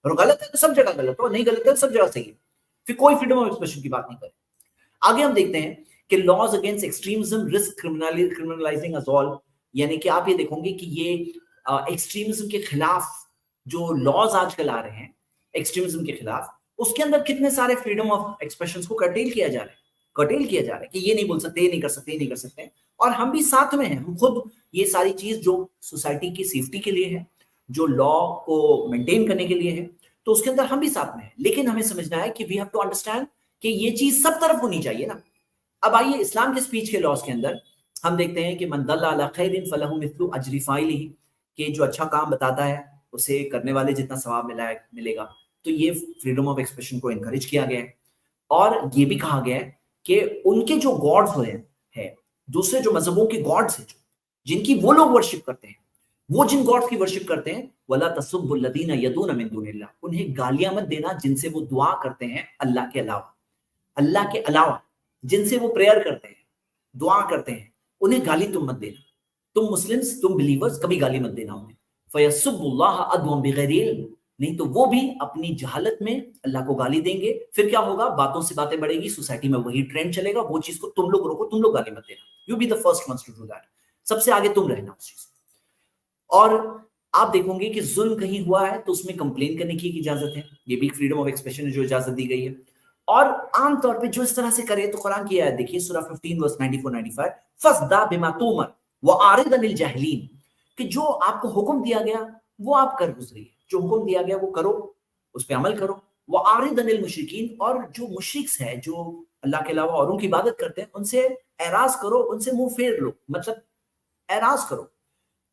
اور غلط ہے تو سب جگہ غلط ہو, نہیں غلط ہے تو سب جگہ صحیح ہے. پھر کوئی فریڈم آف ایکسپریشن کی بات نہیں کرے. آگے ہم دیکھتے ہیں کہ لاز اگینسٹ ایکسٹریمزم رسک کرمنلائزنگ اس آل, یعنی کہ آپ یہ دیکھو گے کہ یہ ایکسٹریمزم کے خلاف جو لاز آج کل آ رہے ہیں ایکسٹریمزم کے خلاف, اس کے اندر کتنے سارے فریڈم آف ایکسپریشنز کو کرٹیل کیا جا رہا ہے کہ یہ نہیں بول سکتے, یہ نہیں کر سکتے, یہ نہیں کر سکتے. اور ہم بھی ساتھ میں ہیں, ہم خود یہ ساری چیز جو سوسائٹی کی سیفٹی کے لیے ہے, جو لا کو مینٹین کرنے کے لیے ہے, تو اس کے اندر ہم بھی ساتھ میں ہیں. لیکن ہمیں سمجھنا ہے کہ وی ہیو ٹو انڈرسٹینڈ کہ یہ چیز سب طرف ہونی چاہیے نا. اب آئیے اسلام کے اسپیچ کے لاز کے اندر ہم دیکھتے ہیں کہ من دل علی خیر فلہ مثل اجر فاعلہ, کہ جو اچھا کام بتاتا ہے اسے کرنے والے جتنا ثواب ملے گا. تو یہ فریڈم آف ایکسپریشن کو انکریج کیا گیا ہے. اور یہ بھی کہا گیا ہے کہ ان کے جو گاڈز ہوئے ہیں, دوسرے جو مذہبوں کے گاڈز ہیں, جن کی وہ لوگ ورشپ کرتے ہیں, وہ جن گاڈز کی ورشپ کرتے ہیں, وَلَا تَسُبُّ الَّذِينَ يَدْعُونَ مِن دُونِ اللَّهِ, انہیں گالیاں مت دینا جن سے وہ دعا کرتے ہیں اللہ کے علاوہ. اللہ کے علاوہ جن سے وہ پریئر کرتے ہیں, دعا کرتے ہیں, انہیں گالی تم مت دینا. تم مسلمز, تم بلیورز کبھی گالی مت دینا انہیں. فَيَسُبُّ اللَّهَ عَدْوًا بِغَيْرِ عِلْمٍ, نہیں تو وہ بھی اپنی جہالت میں اللہ کو گالی دیں گے. پھر کیا ہوگا, باتوں سے باتیں بڑھے گی, سوسائٹی میں وہی ٹرینڈ چلے گا, وہ چیز کو تم لوگ روکو, تم لوگ گالی مت دینا. You be the first ones to do that, سب سے آگے تم رہنا اس چیز. اور آپ دیکھو گے کہ ظلم کہیں ہوا ہے تو اس میں کمپلین کرنے کی اجازت ہے, یہ بھی فریڈم آف ایکسپریشن ہے جو اجازت دی گئی ہے. اور عام طور پہ جو اس طرح سے کرے, تو قرآن کی آیت دیکھیے سورہ 15 verse 94-95, فَاصْدَعْ بِمَا تُؤْمَرُ وَأَعْرِضْ عَنِ الْجَاهِلِينَ, کہ جو آپ کو حکم دیا گیا وہ آپ کر گزریے, جو حکم دیا گیا وہ کرو, اس پہ عمل کرو. وَأَعْرِضْ عَنِ الْمُشْرِكِينَ, اور جو مشرک ہے, جو اللہ کے علاوہ اوروں کی عبادت کرتے ہیں, ان سے اعراض کرو, ان سے منہ پھیر لو, مطلب اعراض کرو.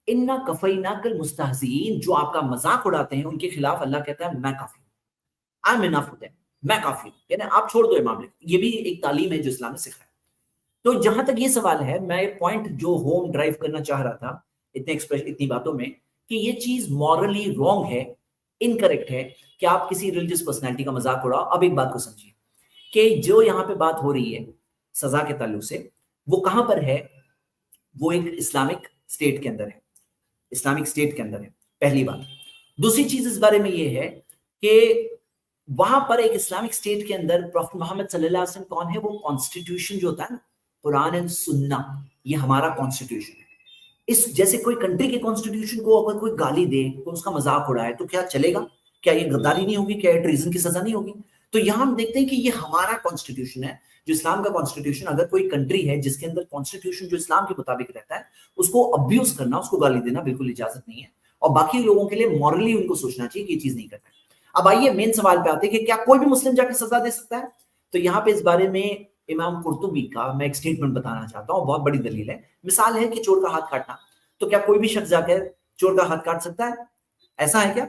اِنَّا كَفَيْنَاكَ الْمُسْتَهْزِئِينَ, جو آپ کا مذاق اڑاتے ہیں ان کے خلاف اللہ کہتا ہے میں کافی ہوں, I'm enough with them, میں کافی ہوں, یعنی آپ چھوڑ دو یہ معاملے. یہ بھی ایک تعلیم ہے جو اسلام نے سکھایا. تو جہاں تک یہ سوال ہے, میں ایک پوائنٹ جو ہوم ڈرائیو کرنا چاہ رہا تھا اتنی باتوں میں, کہ یہ چیز مورلی رانگ ہے, انکریکٹ ہے کہ آپ کسی ریلیجس پرسنالٹی کا مذاق اڑاؤ. اب ایک بات کو سمجھیے کہ جو یہاں پہ بات ہو رہی ہے سزا کے تعلق سے, وہ کہاں پر ہے؟ وہ ایک اسلامک اسٹیٹ کے اندر ہے, اسلامک اسٹیٹ کے اندر ہے, پہلی بات. دوسری چیز اس بارے میں یہ ہے کہ وہاں پر ایک اسلامک اسٹیٹ کے اندر پروفٹ محمد صلی اللہ علیہ وسلم کون ہے؟ وہ کانسٹیٹیوشن جو ہوتا ہے نا, قرآن اینڈ سننا, یہ ہمارا کانسٹیٹیوشن ہے. اس جیسے کوئی کنٹری کے کانسٹیٹیوشن کو اگر کوئی گالی دے, کوئی اس کا مذاق اڑائے, تو کیا چلے گا؟ کیا یہ غداری نہیں ہوگی؟ کیا یہ ٹریزن کی سزا نہیں ہوگی؟ تو یہاں ہم دیکھتے ہیں کہ یہ ہمارا کانسٹیٹیوشن ہے, جو اسلام کا کانسٹیٹیوشن. اگر کوئی کنٹری ہے جس کے اندر کانسٹیٹیوشن جو اسلام کے مطابق رہتا ہے, اس کو ابیوز کرنا, اس کو گالی دینا بالکل اجازت نہیں ہے. اور باقی لوگوں کے لیے مورلی ان کو سوچنا چاہیے کہ یہ چیز نہیں کرنا ہے. اب آئیے مین سوال پہ آتے ہیں کہ کیا کوئی بھی مسلم جا کے سزا دے سکتا ہے؟ تو یہاں پہ اس بارے میں امام قرطبی کا میں ایک سٹیٹمنٹ بتانا چاہتا ہوں, بہت بڑی دلیل ہے. مثال ہے کہ چور کا ہاتھ کاٹنا, تو کیا کوئی بھی شخص جا کر چور کا ہاتھ کاٹ سکتا ہے؟ ایسا ہے کیا؟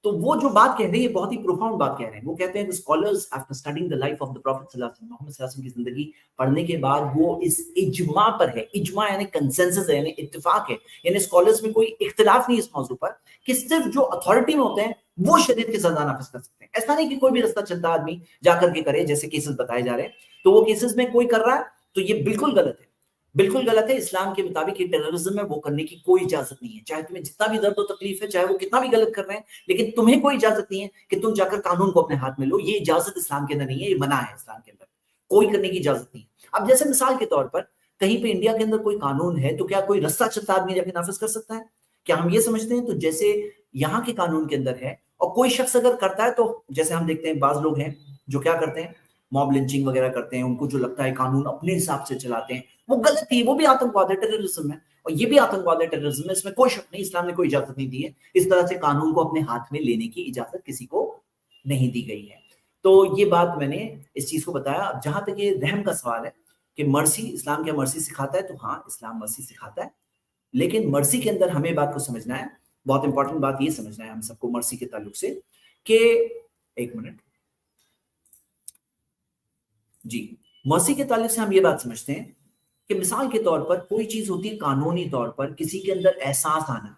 تو وہ جو بات کہہ رہے ہیں بہت ہی پروفاؤنڈ بات کہہ رہے ہیں. وہ کہتے ہیں کہ scholars after studying the life of the prophet صلی اللہ علیہ وسلم, محمد صلی اللہ علیہ وسلم کی زندگی پڑھنے کے بعد وہ اس اجماع پر ہے. اجماع یعنی کنسنسس ہے, یعنی اتفاق ہے, یعنی اسکالرز میں کوئی اختلاف نہیں اس موضوع پر کہ صرف جو اتھارٹی میں ہوتے ہیں وہ شریعت کی سزا نافذ کر سکتے ہیں. ایسا نہیں کہ کوئی بھی رستہ چلتا آدمی جا کر کے کرے, جیسے کیسز بتائے جا رہے ہیں, تو وہ کیسز میں کوئی کر رہا ہے تو یہ بالکل غلط ہے, بالکل غلط ہے. اسلام کے مطابق یہ ٹیررزم ہے, وہ کرنے کی کوئی اجازت نہیں ہے, چاہے تمہیں جتنا بھی درد و تکلیف ہے, چاہے وہ کتنا بھی غلط کر رہے ہیں, لیکن تمہیں کوئی اجازت نہیں ہے کہ تم جا کر قانون کو اپنے ہاتھ میں لو. یہ اجازت اسلام کے اندر نہیں ہے, یہ منع ہے اسلام کے اندر, کوئی کرنے کی اجازت نہیں ہے. اب جیسے مثال کے طور پر کہیں پہ انڈیا کے اندر کوئی قانون ہے, تو کیا کوئی رستہ چلتا آدمی جا کے نافذ کر سکتا ہے؟ کیا ہم یہ سمجھتے ہیں؟ تو جیسے یہاں کے قانون کے اندر ہے, اور کوئی شخص اگر کرتا ہے تو جیسے ہم دیکھتے ہیں بعض لوگ ہیں جو کیا کرتے ہیں, موب لنچنگ وغیرہ کرتے ہیں, ان کو جو لگتا ہے قانون اپنے حساب سے چلاتے ہیں, وہ غلط ہے, وہ بھی آتنکواد ہے, ٹیررزم ہے, اور یہ بھی آتنکواد ہے, ٹیررزم ہے, اس میں کوئی شک نہیں. اسلام نے کوئی اجازت نہیں دی ہے اس طرح سے قانون کو اپنے ہاتھ میں لینے کی اجازت کسی کو نہیں دی گئی ہے. تو یہ بات میں نے اس چیز کو بتایا. اب جہاں تک یہ رحم کا سوال ہے کہ مرسی، اسلام کیا مرسی سکھاتا ہے؟ تو ہاں اسلام مرسی سکھاتا ہے، لیکن مرسی کے اندر ہمیں بات کو سمجھنا ہے. بہت امپورٹنٹ بات یہ سمجھنا ہے ہم سب کو مرسی کے تعلق سے کہ ایک منٹ جی، مرسی کے تعلق سے ہم یہ بات سمجھتے ہیں کہ مثال کے طور پر کوئی چیز ہوتی ہے قانونی طور پر، کسی کے اندر احساس آنا،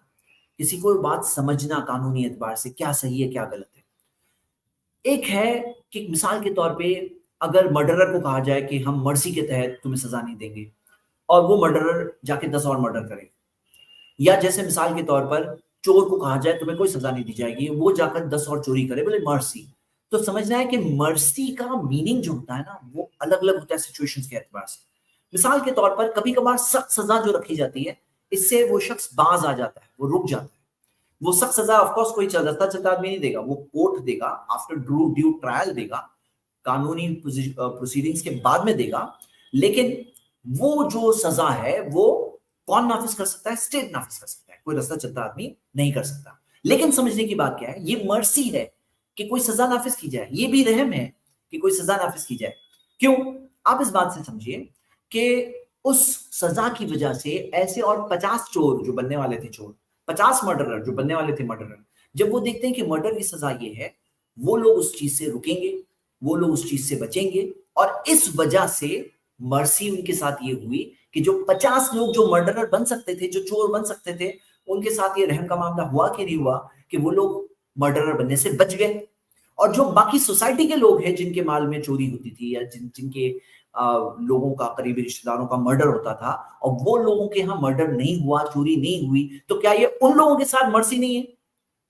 کسی کو بات سمجھنا قانونی اعتبار سے کیا صحیح ہے کیا غلط ہے. ایک ہے کہ مثال کے طور پہ اگر مرڈرر کو کہا جائے کہ ہم مرسی کے تحت تمہیں سزا نہیں دیں گے، اور وہ مرڈرر جا کے 10 اور مرڈر کرے، یا جیسے مثال کے طور پر چور کو کہا جائے تمہیں کوئی سزا نہیں دی جائے گی، وہ جا کر 10 اور چوری کرے، بولے مرسی. تو سمجھنا ہے کہ مرسی کا میننگ جو ہوتا ہے نا وہ الگ الگ ہوتا ہے سچویشنز کے اعتبار سے. مثال کے طور پر کبھی کبھار سخت سزا جو رکھی جاتی ہے اس سے وہ شخص باز آ جاتا ہے، وہ رک جاتا ہے. وہ سخت سزا آف کورس کوئی چلتا آدمی نہیں دے گا، وہ کورٹ دے گا، آفٹر ڈیو ٹرائل دے گا، قانونی پروسیڈنگز کے بعد میں دے گا. لیکن وہ جو سزا ہے وہ کون نافذ کر سکتا ہے؟ اسٹیٹ نافذ کر سکتا ہے، کوئی رستہ چلتا آدمی نہیں کر سکتا. لیکن سمجھنے کی بات کیا ہے، یہ مرسی ہے کہ کوئی سزا نافذ کی جائے، یہ بھی رحم ہے کہ کوئی سزا نافذ کی جائے. کیوں؟ آپ اس بات سے سمجھیے کہ اس سزا کی وجہ سے ایسے اور 50 چور جو بننے والے تھے چور، 50 مرڈرر جو بننے والے تھے مرڈرر، جب وہ دیکھتے ہیں کہ مرڈر کی سزا یہ ہے، وہ لوگ اس چیز سے رکیں گے، وہ لوگ اس چیز سے بچیں گے. اور اس وجہ سے مرسی ان کے ساتھ یہ ہوئی کہ جو 50 لوگ جو مرڈرر بن سکتے تھے، جو چور بن سکتے تھے، ان کے ساتھ یہ رحم کا معاملہ ہوا کہ نہیں ہوا کہ وہ لوگ مرڈرر بننے سے بچ گئے. اور جو باقی سوسائٹی کے لوگ ہیں جن کے مال میں چوری ہوتی تھی یا جن کے لوگوں کا قریبی رشتہ داروں کا مرڈر ہوتا تھا اور وہ لوگوں کے ہاں مرڈر نہیں ہوا، چوری نہیں ہوئی، تو کیا یہ ان لوگوں کے ساتھ مرسی نہیں ہے؟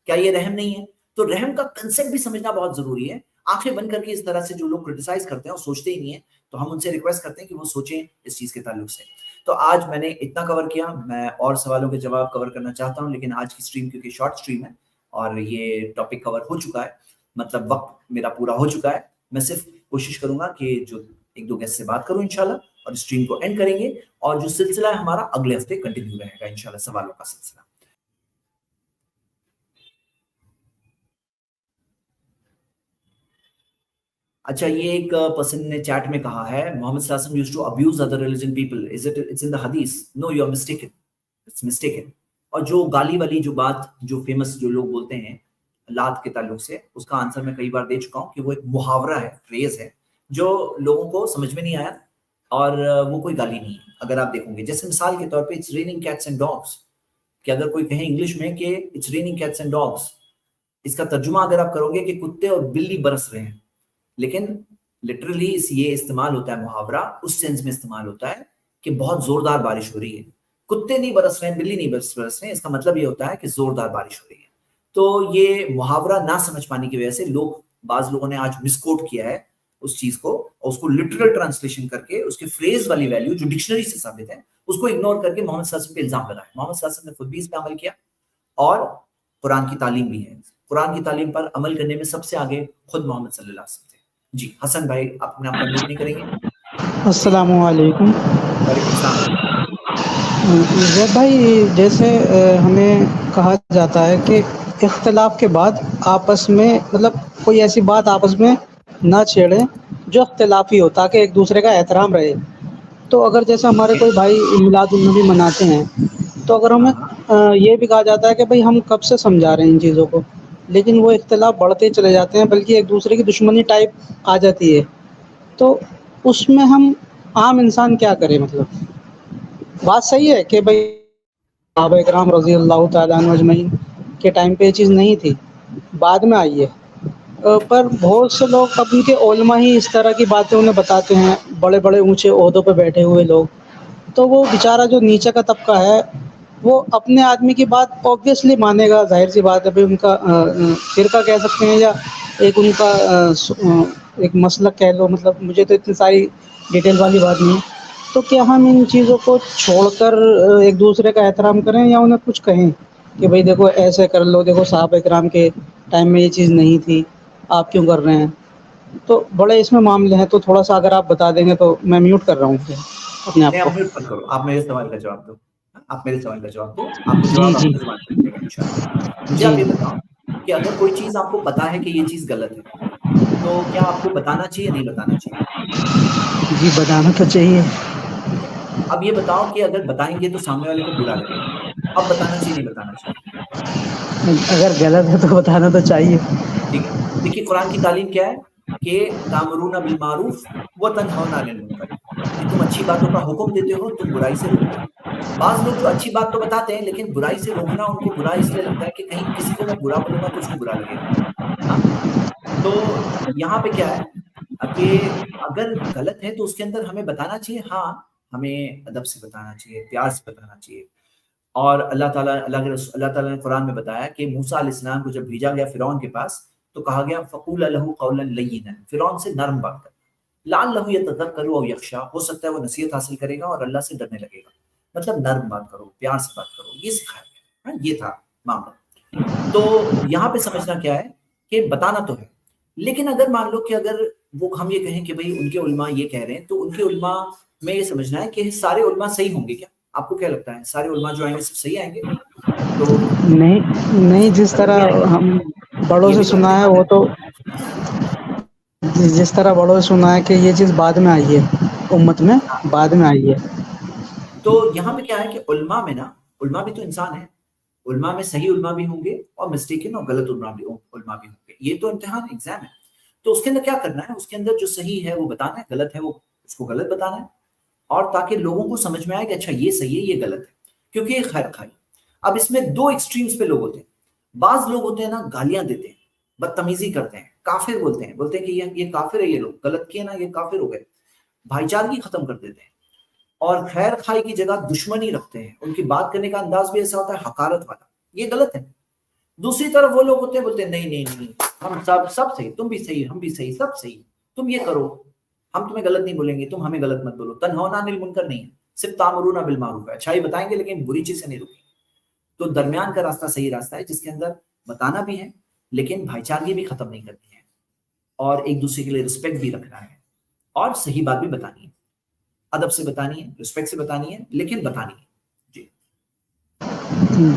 کیا یہ رحم نہیں ہے؟ تو رحم کا کنسیپٹ بھی سمجھنا بہت ضروری ہے. آنکھیں بند کر کے اس طرح سے جو لوگ کرٹیسائز کرتے ہیں اور سوچتے ہی نہیں ہیں، تو ہم ان سے ریکویسٹ کرتے ہیں کہ وہ سوچیں اس چیز کے تعلق سے. تو آج میں نے اتنا کور کیا. میں اور سوالوں کے جواب کور کرنا چاہتا ہوں، لیکن آج کی سٹریم کیونکہ شارٹ سٹریم ہے اور یہ ٹاپک کور ہو چکا ہے، مطلب وقت میرا پورا ہو چکا ہے. میں صرف کوشش کروں گا کہ جو ایک دو گیسٹ سے بات کروں انشاءاللہ، اور اسٹریم کو اینڈ کریں گے، اور جو سلسلہ ہے ہمارا اگلے ہفتے کنٹینیو رہے گا انشاءاللہ، سوالوں کا سلسلہ. اچھا، یہ ایک پرسن نے چیٹ میں کہا ہے محمد صلی اللہ علیہ وسلم used to abuse other religion people. It's in the hadith? No, you are mistaken. It's mistaken. اور جو گالی والی جو بات جو فیمس جو لوگ بولتے ہیں لات کے تعلق سے، اس کا آنسر میں کئی بار دے چکا ہوں کہ وہ ایک محاورہ ہے، فریز ہے جو لوگوں کو سمجھ میں نہیں آیا، اور وہ کوئی گالی نہیں ہے. اگر آپ دیکھیں گے جیسے مثال کے طور پہ it's raining cats and dogs, کہ اگر کوئی کہیں انگلش میں کہ it's raining cats and dogs, اس کا ترجمہ اگر آپ کرو گے کہ کتے اور بلی برس رہے ہیں، لیکن لٹرلی یہ استعمال ہوتا ہے محاورہ اس سینس میں استعمال ہوتا ہے کہ بہت زوردار بارش ہو رہی ہے. کتے نہیں برس رہے ہیں، بلی نہیں برس رہے ہیں، اس کا مطلب یہ ہوتا ہے کہ زوردار بارش ہو رہی ہے. تو یہ محاورہ نہ سمجھ پانے کی وجہ سے بعض لوگوں نے آج مسکوٹ کیا ہے اس چیز کو، اور اس کو لٹرل ٹرانسلیشن کر کے اس کے فریز والی ویلیو جو ڈکشنری سے ثابت ہے اس کو اگنور کر کے محمد صلی اللہ علیہ وسلم پہ الزام لگایا. محمد صلی اللہ علیہ وسلم نے خود بھی اس پہ عمل کیا، اور قرآن کی تعلیم بھی ہے. قرآن کی تعلیم پر عمل کرنے میں سب سے آگے خود محمد صلی اللہ علیہ وسلم تھے. جی حسن بھائی، آپ اپنے آپ کو میوٹ نہیں کریں گے؟
السلام علیکم.
وعلیکم السلام.
زید بھائی، جیسے ہمیں کہا جاتا ہے کہ اختلاف کے بعد آپس میں مطلب کوئی ایسی بات آپس میں نہ چھیڑیں جو اختلافی ہو، تاکہ ایک دوسرے کا احترام رہے. تو اگر جیسے ہمارے کوئی بھائی میلاد النبی مناتے ہیں، تو اگر ہمیں یہ بھی کہا جاتا ہے کہ بھائی ہم کب سے سمجھا رہے ہیں ان چیزوں کو، لیکن وہ اختلاف بڑھتے چلے جاتے ہیں، بلکہ ایک دوسرے کی دشمنی ٹائپ آ جاتی ہے. تو اس میں ہم عام انسان کیا کرے؟ مطلب بات صحیح ہے کہ بھائی صحابہ اکرام رضی اللہ تعالیٰ عنہ اجمعین کے ٹائم پہ یہ چیز نہیں تھی، بعد میں آئی ہے، پر بہت سے لوگ اب ان کے علماء ہی اس طرح کی باتیں انہیں بتاتے ہیں، بڑے بڑے اونچے عہدوں پہ بیٹھے ہوئے لوگ. تو وہ بیچارہ جو نیچے کا طبقہ ہے وہ اپنے آدمی کی بات اوبویسلی مانے گا، ظاہر سی بات ہے. بھائی ان کا فرقہ کہہ سکتے ہیں یا ایک ان کا ایک مسلک کہہ لو، مطلب مجھے تو اتنی ساری ڈیٹیل والی بات نہیں ہے. تو کیا ہم ان چیزوں کو چھوڑ کر ایک دوسرے کا احترام کریں، یا انہیں کچھ کہیں کہ بھائی دیکھو ایسے کر لو، دیکھو صحابہ اکرام کے ٹائم میں یہ چیز نہیں تھی، آپ کیوں کر رہے ہیں؟ تو بڑے اس میں معاملے ہیں، تو تھوڑا سا اگر آپ بتا دیں گے تو. میں میوٹ کر رہا ہوں اپنے آپ
نہیں،
کو.
آپ میوٹ مت کرو، آپ میرے سوال کا جواب دو. آپ میرے سوال کا جواب دو، آپ کو
جی
جواب
جی
اپنی زبان سے ملے گا انشاءاللہ. مجھے
جی
آپ یہ بتاؤ کہ اگر کوئی چیز آپ کو پتا ہے کہ یہ چیز غلط ہے، تو کیا آپ کو بتانا چاہیے نہیں بتانا چاہیے؟
جی بتانا تو چاہیے.
اب یہ بتاؤ کہ اگر بتائیں گے تو سامنے والے کو برا لگے گا، اب بتانا چاہیے نہیں بتانا چاہیے؟
اگر غلط ہے تو بتانا تو چاہیے.
ٹھیک ہے، دیکھیے قرآن کی تعلیم کیا ہے کہ تامرون بالمعروف وتنہون عن المنکر، کہ تم اچھی باتوں کا حکم دیتے ہو، تم برائی سے روکتے ہو. بعض لوگ جو اچھی بات تو بتاتے ہیں لیکن برائی سے روکنا ان کو برا اس لیے لگتا ہے کہ کہیں کسی کو میں برا بولوں گا تو اس کو برا لگے گا. ہاں، تو یہاں پہ کیا ہے کہ اگر غلط ہے تو اس کے اندر ہمیں بتانا چاہیے، ہاں ہمیں ادب سے بتانا چاہیے، پیار سے بتانا چاہیے. اور اللہ تعالیٰ نے قرآن میں بتایا کہ موسیٰ علیہ السلام کو جب بھیجا گیا فرعون کے پاس تو کہا گیا فقول لہ قولا لینا، فرعون سے نرم بات کر، لعلہ یتذکر او یخشی، ہو سکتا ہے وہ نصیحت حاصل کرے گا اور اللہ سے ڈرنے لگے گا. مطلب نرم بات کرو، پیار سے بات کرو، یہ سکھایا گیا. یہ تھا معاملہ. تو یہاں پہ سمجھنا کیا ہے کہ بتانا تو ہے، لیکن اگر مان لو کہ اگر وہ ہم یہ کہیں کہ بھئی ان کے علماء یہ کہہ رہے ہیں تو ان کے علماء میں یہ سمجھنا ہے کہ سارے علماء صحیح ہوں گے کیا؟ آپ کو کیا لگتا ہے سارے علماء جو آئیں گے سب صحیح آئیں گے؟ تو
نہیں جس
غلط بھی آئیں
طرح
گے،
ہم بڑوں
یہ
سے
بھی تو
سنا ہے
امتحان
وہ تو جس طرح بڑوں سے سنا ہے کہ یہ چیز بعد میں آئی ہے، امت میں
ہاں.
بعد میں آئی ہے.
تو یہاں پہ کیا ہے کہ علماء میں نا، علماء بھی تو انسان ہیں، علماء میں صحیح علماء بھی ہوں گے اور مسٹیکن اور غلط علماء بھی ہوں گے. یہ تو امتحان ایگزام ہے. تو اس کے اندر کیا کرنا ہے، اس کے اندر جو صحیح ہے وہ بتانا ہے، غلط ہے وہ اس کو غلط بتانا ہے، اور تاکہ لوگوں کو سمجھ میں آئے کہ اچھا یہ صحیح ہے یہ غلط ہے، کیونکہ یہ خیر خائی. اب اس میں دو ایکسٹریمز پہ لوگ ہوتے ہیں. بعض لوگ ہوتے ہیں نا گالیاں دیتے ہیں، بدتمیزی کرتے ہیں، کافر بولتے ہیں کہ یہ کافر ہے، یہ لوگ غلط کیے نا، یہ کافر ہو گئے، بھائی چارگی ختم کر دیتے ہیں، اور خیر خائی کی جگہ دشمنی رکھتے ہیں. ان کی بات کرنے کا انداز بھی ایسا ہوتا ہے حقارت والا، یہ غلط ہے. دوسری طرف وہ لوگ ہوتے ہیں بولتے ہیں نہیں ہم سب صحیح، تم بھی صحیح، ہم بھی صحیح، سب صحیح، تم یہ کرو، ہم تمہیں غلط نہیں بولیں گے، تم ہمیں غلط مت بولو. تنہون عن المنکر نہیں ہے، صرف تامرون بالمعروف ہے، اچھائی بتائیں گے لیکن بری چیز سے نہیں روکیں. تو درمیان کا راستہ صحیح راستہ ہے جس کے اندر بتانا بھی ہے لیکن بھائی چارگی بھی ختم نہیں کرنی ہے، اور ایک دوسرے کے لیے رسپیکٹ بھی رکھنا ہے، اور صحیح بات بھی بتانی ہے، ادب سے بتانی ہے، رسپیکٹ سے بتانی ہے، لیکن بتانی ہے. جی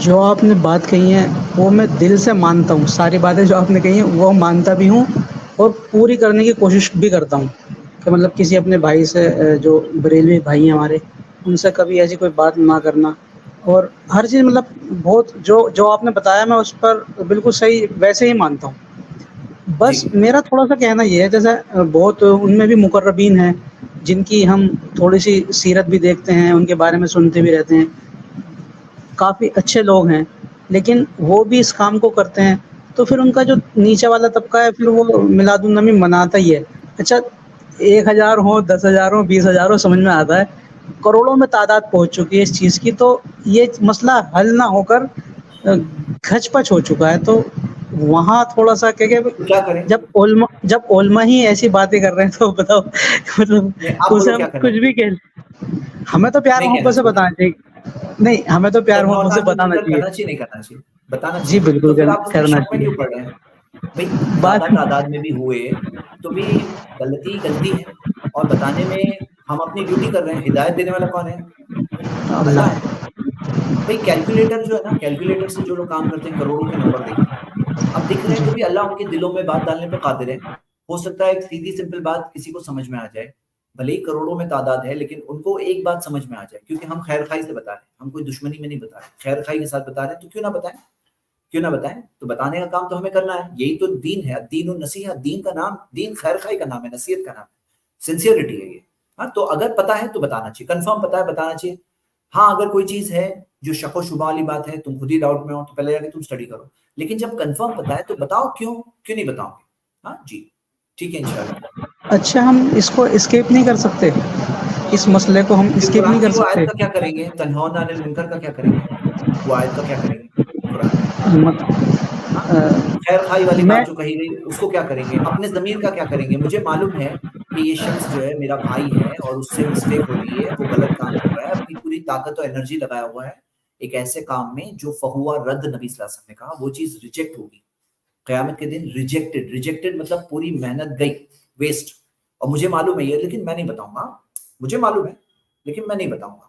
جو آپ نے بات کہی ہے وہ میں دل سے مانتا ہوں، ساری باتیں جو آپ نے کہی ہیں وہ مانتا بھی ہوں اور پوری کرنے کی کوشش بھی کرتا ہوں. کہ مطلب کسی اپنے بھائی سے، جو بریلوی بھائی ہیں ہمارے، ان سے کبھی ایسی کوئی بات نہ کرنا، اور ہر چیز مطلب بہت جو آپ نے بتایا میں اس پر بالکل صحیح ویسے ہی مانتا ہوں.
جی
بس میرا تھوڑا سا کہنا یہ ہے، جیسے بہت ان میں بھی مقربین ہیں جن کی ہم تھوڑی سی سیرت بھی دیکھتے ہیں، ان کے بارے میں سنتے بھی رہتے ہیں، کافی اچھے لوگ ہیں، لیکن وہ بھی اس کام کو کرتے ہیں. تو پھر ان کا جو نیچے والا طبقہ ہے پھر وہ میلاد النبی مناتا ہی ہے. اچھا 1,000 ہو، 10,000 ہو، 20,000 ہو، سمجھ میں آتا ہے. کروڑوں میں تعداد پہنچ چکی ہے اس چیز کی، تو یہ مسئلہ حل نہ ہو کر گھچ پچ ہو چکا ہے. تو وہاں تھوڑا سا کہ
تو کیا کریں؟
جب علماء ہی ایسی باتیں کر رہے ہیں تو بتاؤ مطلب
نہیں آپ
اسے
بولو
ہم
کیا کرنا
کچھ بھی
چاہیے؟
ہمیں تو پیار
نہیں کہنا
محبت سے
چاہیے،
بتانا چاہیے. نہیں، ہمیں تو پیار
تنہون
محبت سے
عن
بتانا
المنکر
چاہیے.
کرنا چاہیے نہیں کرنا چاہیے؟ بتانا
جی
چاہیے. تو
بالکل
پھر آپ اس میں
کرنا
شک میں
چاہیے.
کیوں پڑ رہے ہیں بھائی؟
بات
زیادہ تعداد میں بھی ہوئے تو بھی غلطی ہے، اور بتانے میں ہم اپنی ڈیوٹی کر رہے ہیں. ہدایت دینے والا کون ہے؟ اللہ
اللہ.
ہے. بھائی کیلکولیٹر جو ہے نا، کیلکولیٹر سے جو لوگ کام کرتے ہیں کروڑوں کے نمبر دیکھتے ہیں، اب دکھ رہے ہیں
جی
تو بھی اللہ ان کے دلوں میں بات ڈالنے پہ قادر ہے. ہو سکتا ہے ایک سیدھی سمپل بات کسی کو سمجھ میں آ جائے، بھلے ہی کروڑوں میں تعداد ہے لیکن ان کو ایک بات سمجھ میں آ جائے، کیونکہ ہم خیر خائی سے بتا رہے ہیں، ہم کوئی دشمنی میں نہیں بتا رہے، خیر خائی کے ساتھ بتا رہے ہیں. تو کیوں نہ بتائیں؟ تو بتانے کا کام تو ہمیں کرنا ہے، یہی تو دین ہے. دین النصیحہ، دین کا نام، دین خیر خائی کا نام ہے، نصیحت کا نام ہے، سنسیئرٹی ہے یہ. ہاں تو اگر پتا ہے تو بتانا چاہیے، کنفرم پتا ہے بتانا چاہیے. ہاں اگر کوئی چیز ہے جو شک و شبہ والی بات ہے، تم خود ہی ڈاؤٹ میں ہو، تو پہلے جا کے تم اسٹڈی کرو. لیکن جب کنفرم پتا ہے تو بتاؤ، کیوں نہیں بتاؤ گے؟ ہاں جی ٹھیک ہے انشاءاللہ.
اچھا ہم اس کو اسکیپ نہیں کر سکتے، اس مسئلے کو ہم
پھر
اسکیپ
قرآن
نہیں
کی
کر
وہ آیت
سکتے؟
کا کیا کریں گے؟ تنہون عن المنکر کا کیا کریں گے؟ وہ آیت کا کیا کریں گے قرآن کی؟ ہاں خیر خائی والی
میں
بات جو کہی گئی اس کو کیا کریں گے؟ اپنے ضمیر کا کیا کریں گے؟ مجھے معلوم ہے کہ یہ شخص جو ہے میرا بھائی ہے اور اس سے مسٹیک ہو رہی ہے، وہ غلط کام کر رہا ہے، اپنی پوری طاقت و انرجی لگایا ہوا ہے ایک ایسے کام میں جو فہوا رد، نبی صلی اللہ علیہ وسلم نے کہا وہ چیز ریجیکٹ ہوگی قیامت کے دن. ریجیکٹڈ مطلب پوری محنت گئی ویسٹ. اور مجھے معلوم ہے یہ، لیکن میں نہیں بتاؤں گا. مجھے معلوم ہے لیکن میں نہیں بتاؤں گا.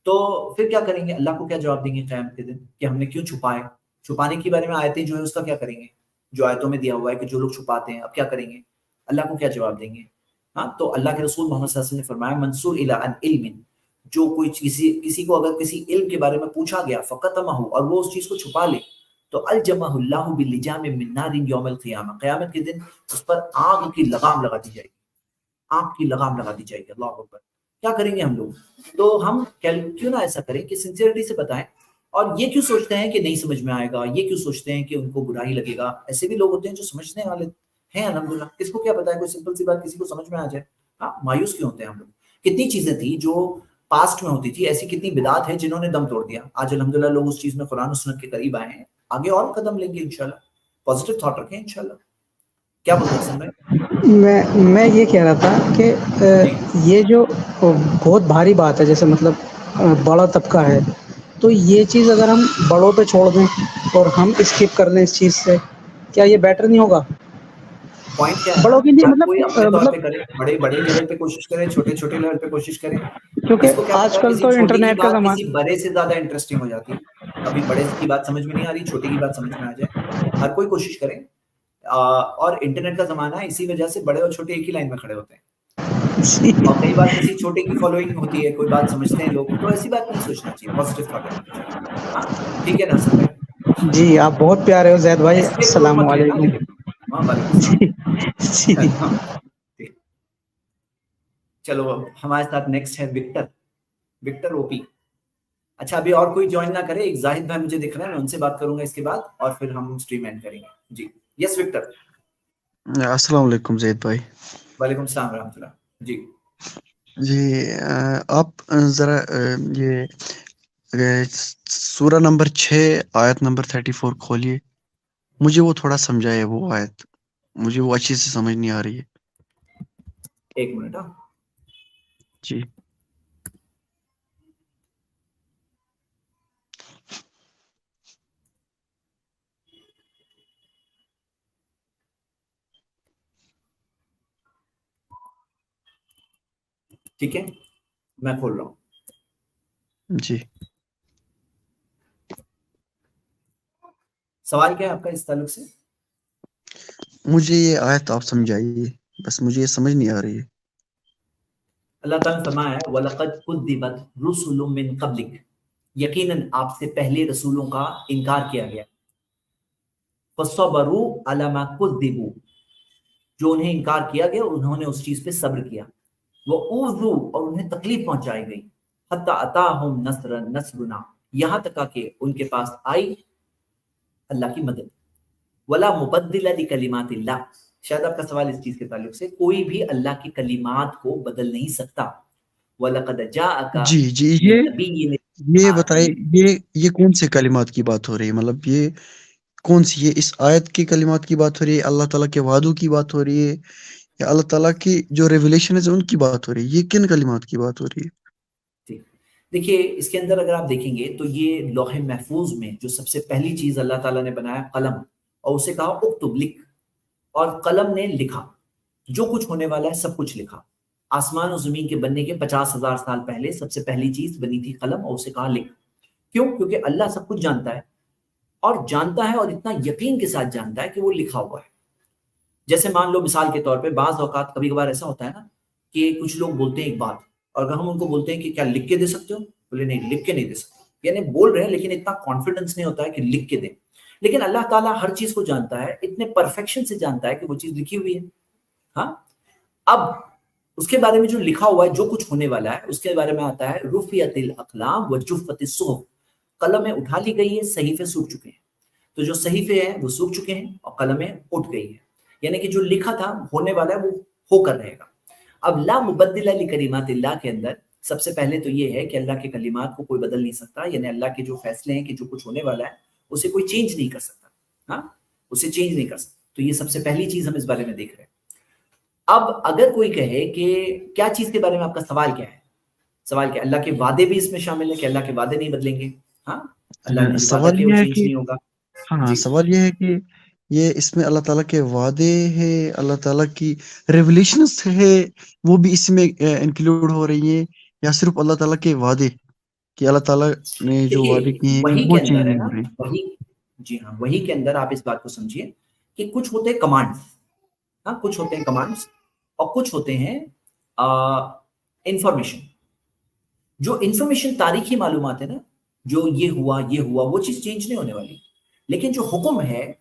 تو پھر کیا کریں گے؟ اللہ کو کیا جواب دیں گے قیامت کے دن کہ ہم نے کیوں چھپائے؟ چھپانے کے بارے میں آیتیں جو ہے اس کا کیا کریں گے؟ جو آیتوں میں دیا ہوا ہے کہ جو لوگ چھپاتے ہیں اب کیا کریں گے, اللہ کو کیا جواب دیں گے؟ ہاں, تو اللہ کے رسول محمد صلی اللہ علیہ وسلم نے فرمایا منصور الی عن علم, جو کوئی کسی کو اگر کسی علم کے بارے میں پوچھا گیا فقطمہ, اور وہ اس چیز کو چھپا لے, تو الجمہ اللہ باللجام من نار یوم القیامہ, قیامت کے دن اس پر آگ کی لگام لگا دی جائے گی, آگ کی لگام لگا دی جائے گی. اللہ اکبر. کیا کریں گے ہم لوگ؟ تو ہم کیوں نہ ایسا کریں کہ سنسیئرٹی سے بتائیں, اور یہ کیوں سوچتے ہیں کہ نہیں سمجھ میں آئے گا, یہ کیوں سوچتے ہیں کہ ان کو برا ہی لگے گا. ایسے بھی لوگ ہوتے ہیں جو سمجھنے والے ہیں الحمدللہ, کس کو کیا پتا ہے, کوئی سمپل سی بات کسی کو سمجھ میں آ جائے. ہاں, مایوس کیوں ہوتے ہیں ہم لوگ؟ کتنی چیزیں تھیں جو پاسٹ میں ہوتی تھی, ایسی کتنی بدعات ہیں جنہوں نے دم توڑ دیا. آج الحمدللہ لوگ اس چیز میں قرآن و سنت کے قریب آئے ہیں, آگے اور قدم لیں گے انشاءاللہ. پازیٹیو تھاٹ رکھیں انشاءاللہ. کیا بولتے ہیں حسن بھائی؟
میں یہ کہہ رہا تھا کہ یہ جو بہت بھاری بات ہے, جیسے مطلب بڑا طبقہ ہے, تو یہ چیز اگر ہم بڑوں پہ چھوڑ دیں اور ہم اسکپ کر لیں اس چیز سے, کیا یہ بیٹر نہیں ہوگا؟
پوائنٹ کیا ہے
بڑوں کے لیے
ہر
مطلب
کوئی اپنے طور پہ کرے, بڑے لیول پہ کوشش کرے, چھوٹے لیول پہ کوشش کرے.
کیونکہ
اس کو کیا
آج
پتا,
کل
کسی
تو
چھوٹے کی
انٹرنیٹ کا
بات
زمانہ,
کسی بڑے سے زیادہ انٹرسٹنگ ہو جاتی ہے. کبھی بڑے کی بات سمجھ میں نہیں آ رہی, چھوٹے کی بات سمجھ میں آ جائے. ہر کوئی کوشش کرے, اور انٹرنیٹ کا زمانہ ہے, اسی وجہ سے بڑے اور چھوٹے ایک ہی لائن میں کھڑے ہوتے ہیں. اور کئی بار کسی چھوٹے کی فالوئنگ ہوتی ہے, کوئی بات سمجھتے ہیں لوگ, تو ایسی بات نہیں سوچنا چاہیے, پازیٹیو تھاٹ رکھنا چاہیے. ہاں ٹھیک ہے نا حسن بھائی؟
جی آپ بہت پیارے ہو زید بھائی,
ایسکیپ روٹ
السلام
مت لینا
علیکم.
لیکن. ہاں وعلیکم السلام.
جی
چلو اب ہمارے ساتھ نیکسٹ ہے وکٹر او پی. اچھا ابھی اور کوئی جوائن نہ کرے, ایک زاہد بھائی مجھے دکھ رہا ہے, میں ان سے بات کروں گا اس کے بعد, اور پھر ہم اسٹریم اینڈ کریں گے. جی یس وکٹر.
السلام علیکم زید بھائی.
وعلیکم السلام ورحمۃ اللہ. جی
جی آپ ذرا یہ سورہ نمبر 6 آیت نمبر 34 کھولیے, مجھے وہ تھوڑا سمجھائے وہ آیت, مجھے وہ اچھے سے سمجھ نہیں آ رہی ہے.
ایک منٹ. ہاں
جی
ٹھیک ہے, میں کھول رہا ہوں.
جی
سوال کیا ہے آپ کا اس تعلق سے؟
مجھے یہ آیت آپ سمجھائیے, بس مجھے یہ سمجھ نہیں آ رہی ہے.
اللہ تعالیٰ نے فرمایا ہے وَلَقَدْ كُذِّبَتْ رُسُلٌ مِّن قَبْلِكَ, یقیناً آپ سے پہلے رسولوں کا انکار کیا گیا. فَصَبَرُوا عَلَىٰ مَا كُذِّبُوا, جو انہیں انکار کیا گیا انہوں نے اس چیز پہ صبر کیا. وَأُوذُوا, اور انہیں تکلیف پہنچائی گئی. حَتَّىٰ أَتَاهُمْ نَصْرُنَا, یہاں تک کہ ان کے پاس آئی اللہ کی مدد. وَلَا مُبَدِّلَ لِكَلِمَاتِ اللَّهِ, شاید آپ کا سوال اس چیز کے تعلق سے, کوئی بھی اللہ کی کلمات کو بدل نہیں سکتا. وَلَقَدْ جَاءَكَ
جی جی
مِن نَبِيٍّ,
یہ بتائیے, یہ کون سے کلمات کی بات ہو رہی ہے, مطلب یہ کون سی, یہ اس آیت کی کلمات کی بات ہو رہی ہے, اللہ تعالیٰ کے وعدوں کی بات ہو رہی ہے, یا اللہ تعالیٰ کی جو ریولیشن ہے ان کی بات ہو رہی ہے, یہ کن کلمات کی بات ہو رہی ہے؟
دیکھیے اس کے اندر اگر آپ دیکھیں گے تو یہ لوح محفوظ میں جو سب سے پہلی چیز اللہ تعالیٰ نے بنایا قلم, اور اسے کہا اکتب, لکھ, اور قلم نے لکھا, جو کچھ ہونے والا ہے سب کچھ لکھا. آسمان اور زمین کے بننے کے 50,000 سال پہلے سب سے پہلی چیز بنی تھی قلم, اور اسے کہا لکھ. کیوں؟ کیونکہ اللہ سب کچھ جانتا ہے, اور جانتا ہے اور اتنا یقین کے ساتھ جانتا ہے کہ وہ لکھا ہوا ہے. جیسے مان لو مثال کے طور پہ بعض اوقات کبھی کبھار ایسا ہوتا ہے نا کہ کچھ لوگ بولتے ہیں ایک بات, اور اگر ہم ان کو بولتے ہیں کہ کیا لکھ کے دے سکتے ہو, بولے نہیں لکھ کے نہیں دے سکتے, یعنی بول رہے ہیں لیکن اتنا کانفیڈنس نہیں ہوتا ہے کہ لکھ کے دیں. لیکن اللہ تعالیٰ ہر چیز کو جانتا ہے, اتنے پرفیکشن سے جانتا ہے کہ وہ چیز لکھی ہوئی ہے. ہاں, اب اس کے بارے میں جو لکھا ہوا ہے, جو کچھ ہونے والا ہے, اس کے بارے میں آتا ہے رفعت الاقلام وجفت الصحف, قلمیں اٹھا لی گئی ہے, صحیفے سوکھ چکے ہیں. تو جو صحیفے ہیں وہ سوکھ چکے ہیں اور قلمیں اٹھ گئی ہیں, یعنی کہ جو لکھا تھا ہونے والا ہے وہ ہو کر رہے گا. اب لا مبدل لکلمات اللہ کے اندر سب سے پہلے تو یہ ہے کہ اللہ کے کلمات کو کوئی بدل نہیں سکتا, یعنی اللہ کے جو فیصلے ہیں کہ جو کچھ ہونے والا ہے اسے کوئی چینج نہیں کر سکتا. ہاں, اسے چینج نہیں کر سکتا. تو یہ سب سے پہلی چیز ہم اس بارے میں دیکھ رہے ہیں. اب اگر کوئی کہے کہ کیا چیز کے بارے میں آپ کا سوال کیا ہے, سوال کیا, اللہ کے وعدے بھی اس میں شامل ہے کہ اللہ کے وعدے نہیں بدلیں گے. ہاں, اللہ نے جو وعدہ کیا وہ چینج نہیں ہوگا.
ہاں, سوال یہ ہے کہ یہ اس میں اللہ تعالیٰ کے وعدے ہیں, اللہ تعالیٰ کی ریولیشنز ہے, وہ بھی اس میں انکلوڈ ہو رہی ہیں, یا صرف اللہ تعالیٰ کے وعدے کہ اللہ تعالیٰ نے جو وعدے کیے ہیں
وہی
وہ
کے
چینج
اندر ہے
نہیں
نا,
ہو رہے؟
وہی, جی ہاں, وہی کے اندر آپ اس بات کو سمجھیے کہ کچھ ہوتے ہیں کمانڈ، ہاں کچھ ہوتے ہیں کمانڈس اور کچھ ہوتے ہیں انفارمیشن. جو انفارمیشن تاریخی معلومات ہے نا، جو یہ ہوا وہ چیز چینج نہیں ہونے والی. لیکن جو حکم ہے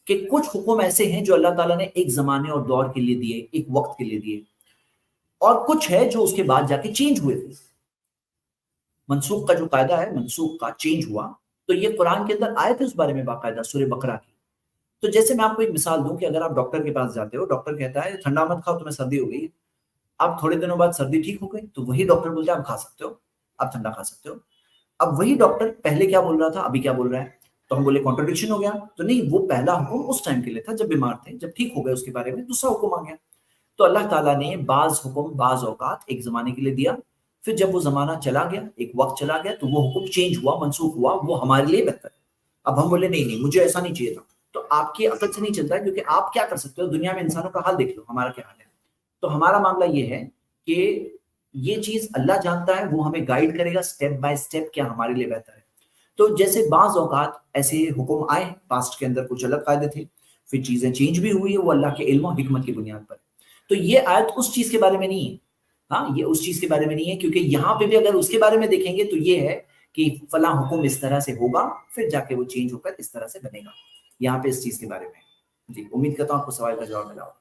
کہ کچھ حکم ایسے ہیں جو اللہ تعالیٰ نے ایک زمانے اور دور کے لیے دیے، ایک وقت کے لیے دیے، اور کچھ ہے جو اس کے بعد جا کے چینج ہوئے تھے. منسوخ کا جو قاعدہ ہے، منسوخ کا چینج ہوا، تو یہ قرآن کے اندر آیت ہے اس بارے میں باقاعدہ سورہ بقرہ کی. تو جیسے میں آپ کو ایک مثال دوں کہ اگر آپ ڈاکٹر کے پاس جاتے ہو، ڈاکٹر کہتا ہے ٹھنڈا مت کھاؤ تمہیں سردی ہو گئی، اب تھوڑے دنوں بعد سردی ٹھیک ہو گئی، تو وہی ڈاکٹر بولتا ہے آپ کھا سکتے ہو، آپ ٹھنڈا کھا سکتے ہو. اب وہی ڈاکٹر پہلے کیا بول رہا تھا، ابھی کیا بول رہا ہے؟ تو ہم بولے کانٹرڈکشن ہو گیا. تو نہیں، وہ پہلا حکم اس ٹائم کے لیے تھا جب بیمار تھے، جب ٹھیک ہو گئے اس کے بارے میں دوسرا حکم آ گیا. تو اللہ تعالیٰ نے بعض حکم بعض اوقات ایک زمانے کے لیے دیا، پھر جب وہ زمانہ چلا گیا، ایک وقت چلا گیا، تو وہ حکم چینج ہوا، منسوخ ہوا، وہ ہمارے لیے بہتر ہے. اب ہم بولے نہیں مجھے ایسا نہیں چاہیے تھا، تو آپ کی عقل سے نہیں چلتا ہے، کیونکہ آپ کیا کر سکتے ہو؟ دنیا میں انسانوں کا حال دیکھ لو، ہمارا کیا حال ہے. تو ہمارا معاملہ یہ ہے کہ یہ چیز اللہ جانتا ہے، وہ ہمیں گائیڈ کرے گا سٹیپ بائی سٹیپ کیا ہمارے لیے بہتر ہے. تو جیسے بعض اوقات ایسے حکم آئے پاسٹ کے اندر، کچھ الگ قاعدے تھے، پھر چیزیں چینج بھی ہوئی ہے، وہ اللہ کے علم و حکمت کی بنیاد پر. تو یہ آیت اس چیز کے بارے میں نہیں ہے، ہاں یہ اس چیز کے بارے میں نہیں ہے، کیونکہ یہاں پہ بھی اگر اس کے بارے میں دیکھیں گے تو یہ ہے کہ فلاں حکم اس طرح سے ہوگا، پھر جا کے وہ چینج ہو کر اس طرح سے بنے گا. یہاں پہ اس چیز کے بارے میں. جی امید کرتا ہوں آپ کو سوال کا جواب ملا ہوگا.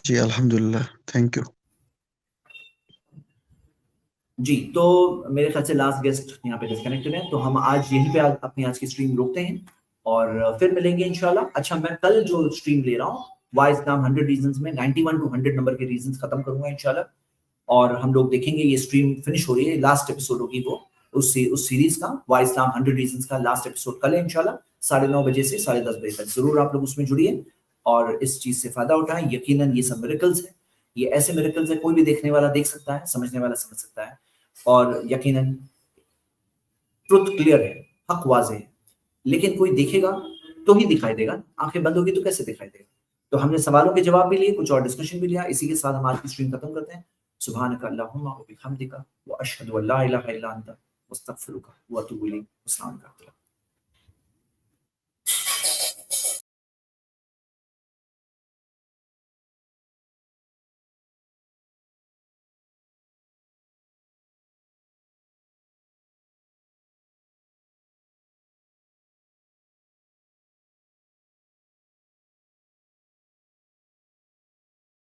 جی الحمدللہ، تھینک یو.
جی تو میرے خیال سے لاسٹ گیسٹ یہاں پہ ڈسکنیکٹڈ ہیں، تو ہم آج یہیں پہ اپنی آج کی اسٹریم روکتے ہیں اور پھر ملیں گے انشاءاللہ. اچھا میں کل جو اسٹریم لے رہا ہوں وائی اسلام 100 ریزنز میں 91 to 100 نمبر کے ریزنز ختم کروں گا انشاءاللہ، اور ہم لوگ دیکھیں گے یہ اسٹریم فنش ہو رہی ہے، لاسٹ ایپیسوڈ ہوگی وہ اس سیریز کا وائی اسلام 100 ریزنز کا لاسٹ ایپیسوڈ کل ہے انشاءاللہ 9:30 بجے سے 10:30 بجے تک. ضرور آپ لوگ اس میں جڑیے اور اس چیز سے فائدہ اٹھائیں. یقیناً یہ سب میریکلز ہیں، یہ ایسے میریکلز ہیں کوئی بھی دیکھنے والا دیکھ سکتا ہے، سمجھنے والا سمجھ سکتا ہے، اور یقیناً ٹروتھ کلیئر ہے، حق واضح ہے. لیکن کوئی دیکھے گا تو ہی دکھائی دے گا، آنکھیں بند ہوگی تو کیسے دکھائی دے گا. تو ہم نے سوالوں کے جواب بھی لیے، کچھ اور ڈسکشن بھی لیا. اسی کے ساتھ ہم آج کی اسٹریم ختم کرتے ہیں. سبحانک اللہم و بحمدک واشہد ان لا الہ الا انت استغفرک واتوب الیک. السلام علیکم.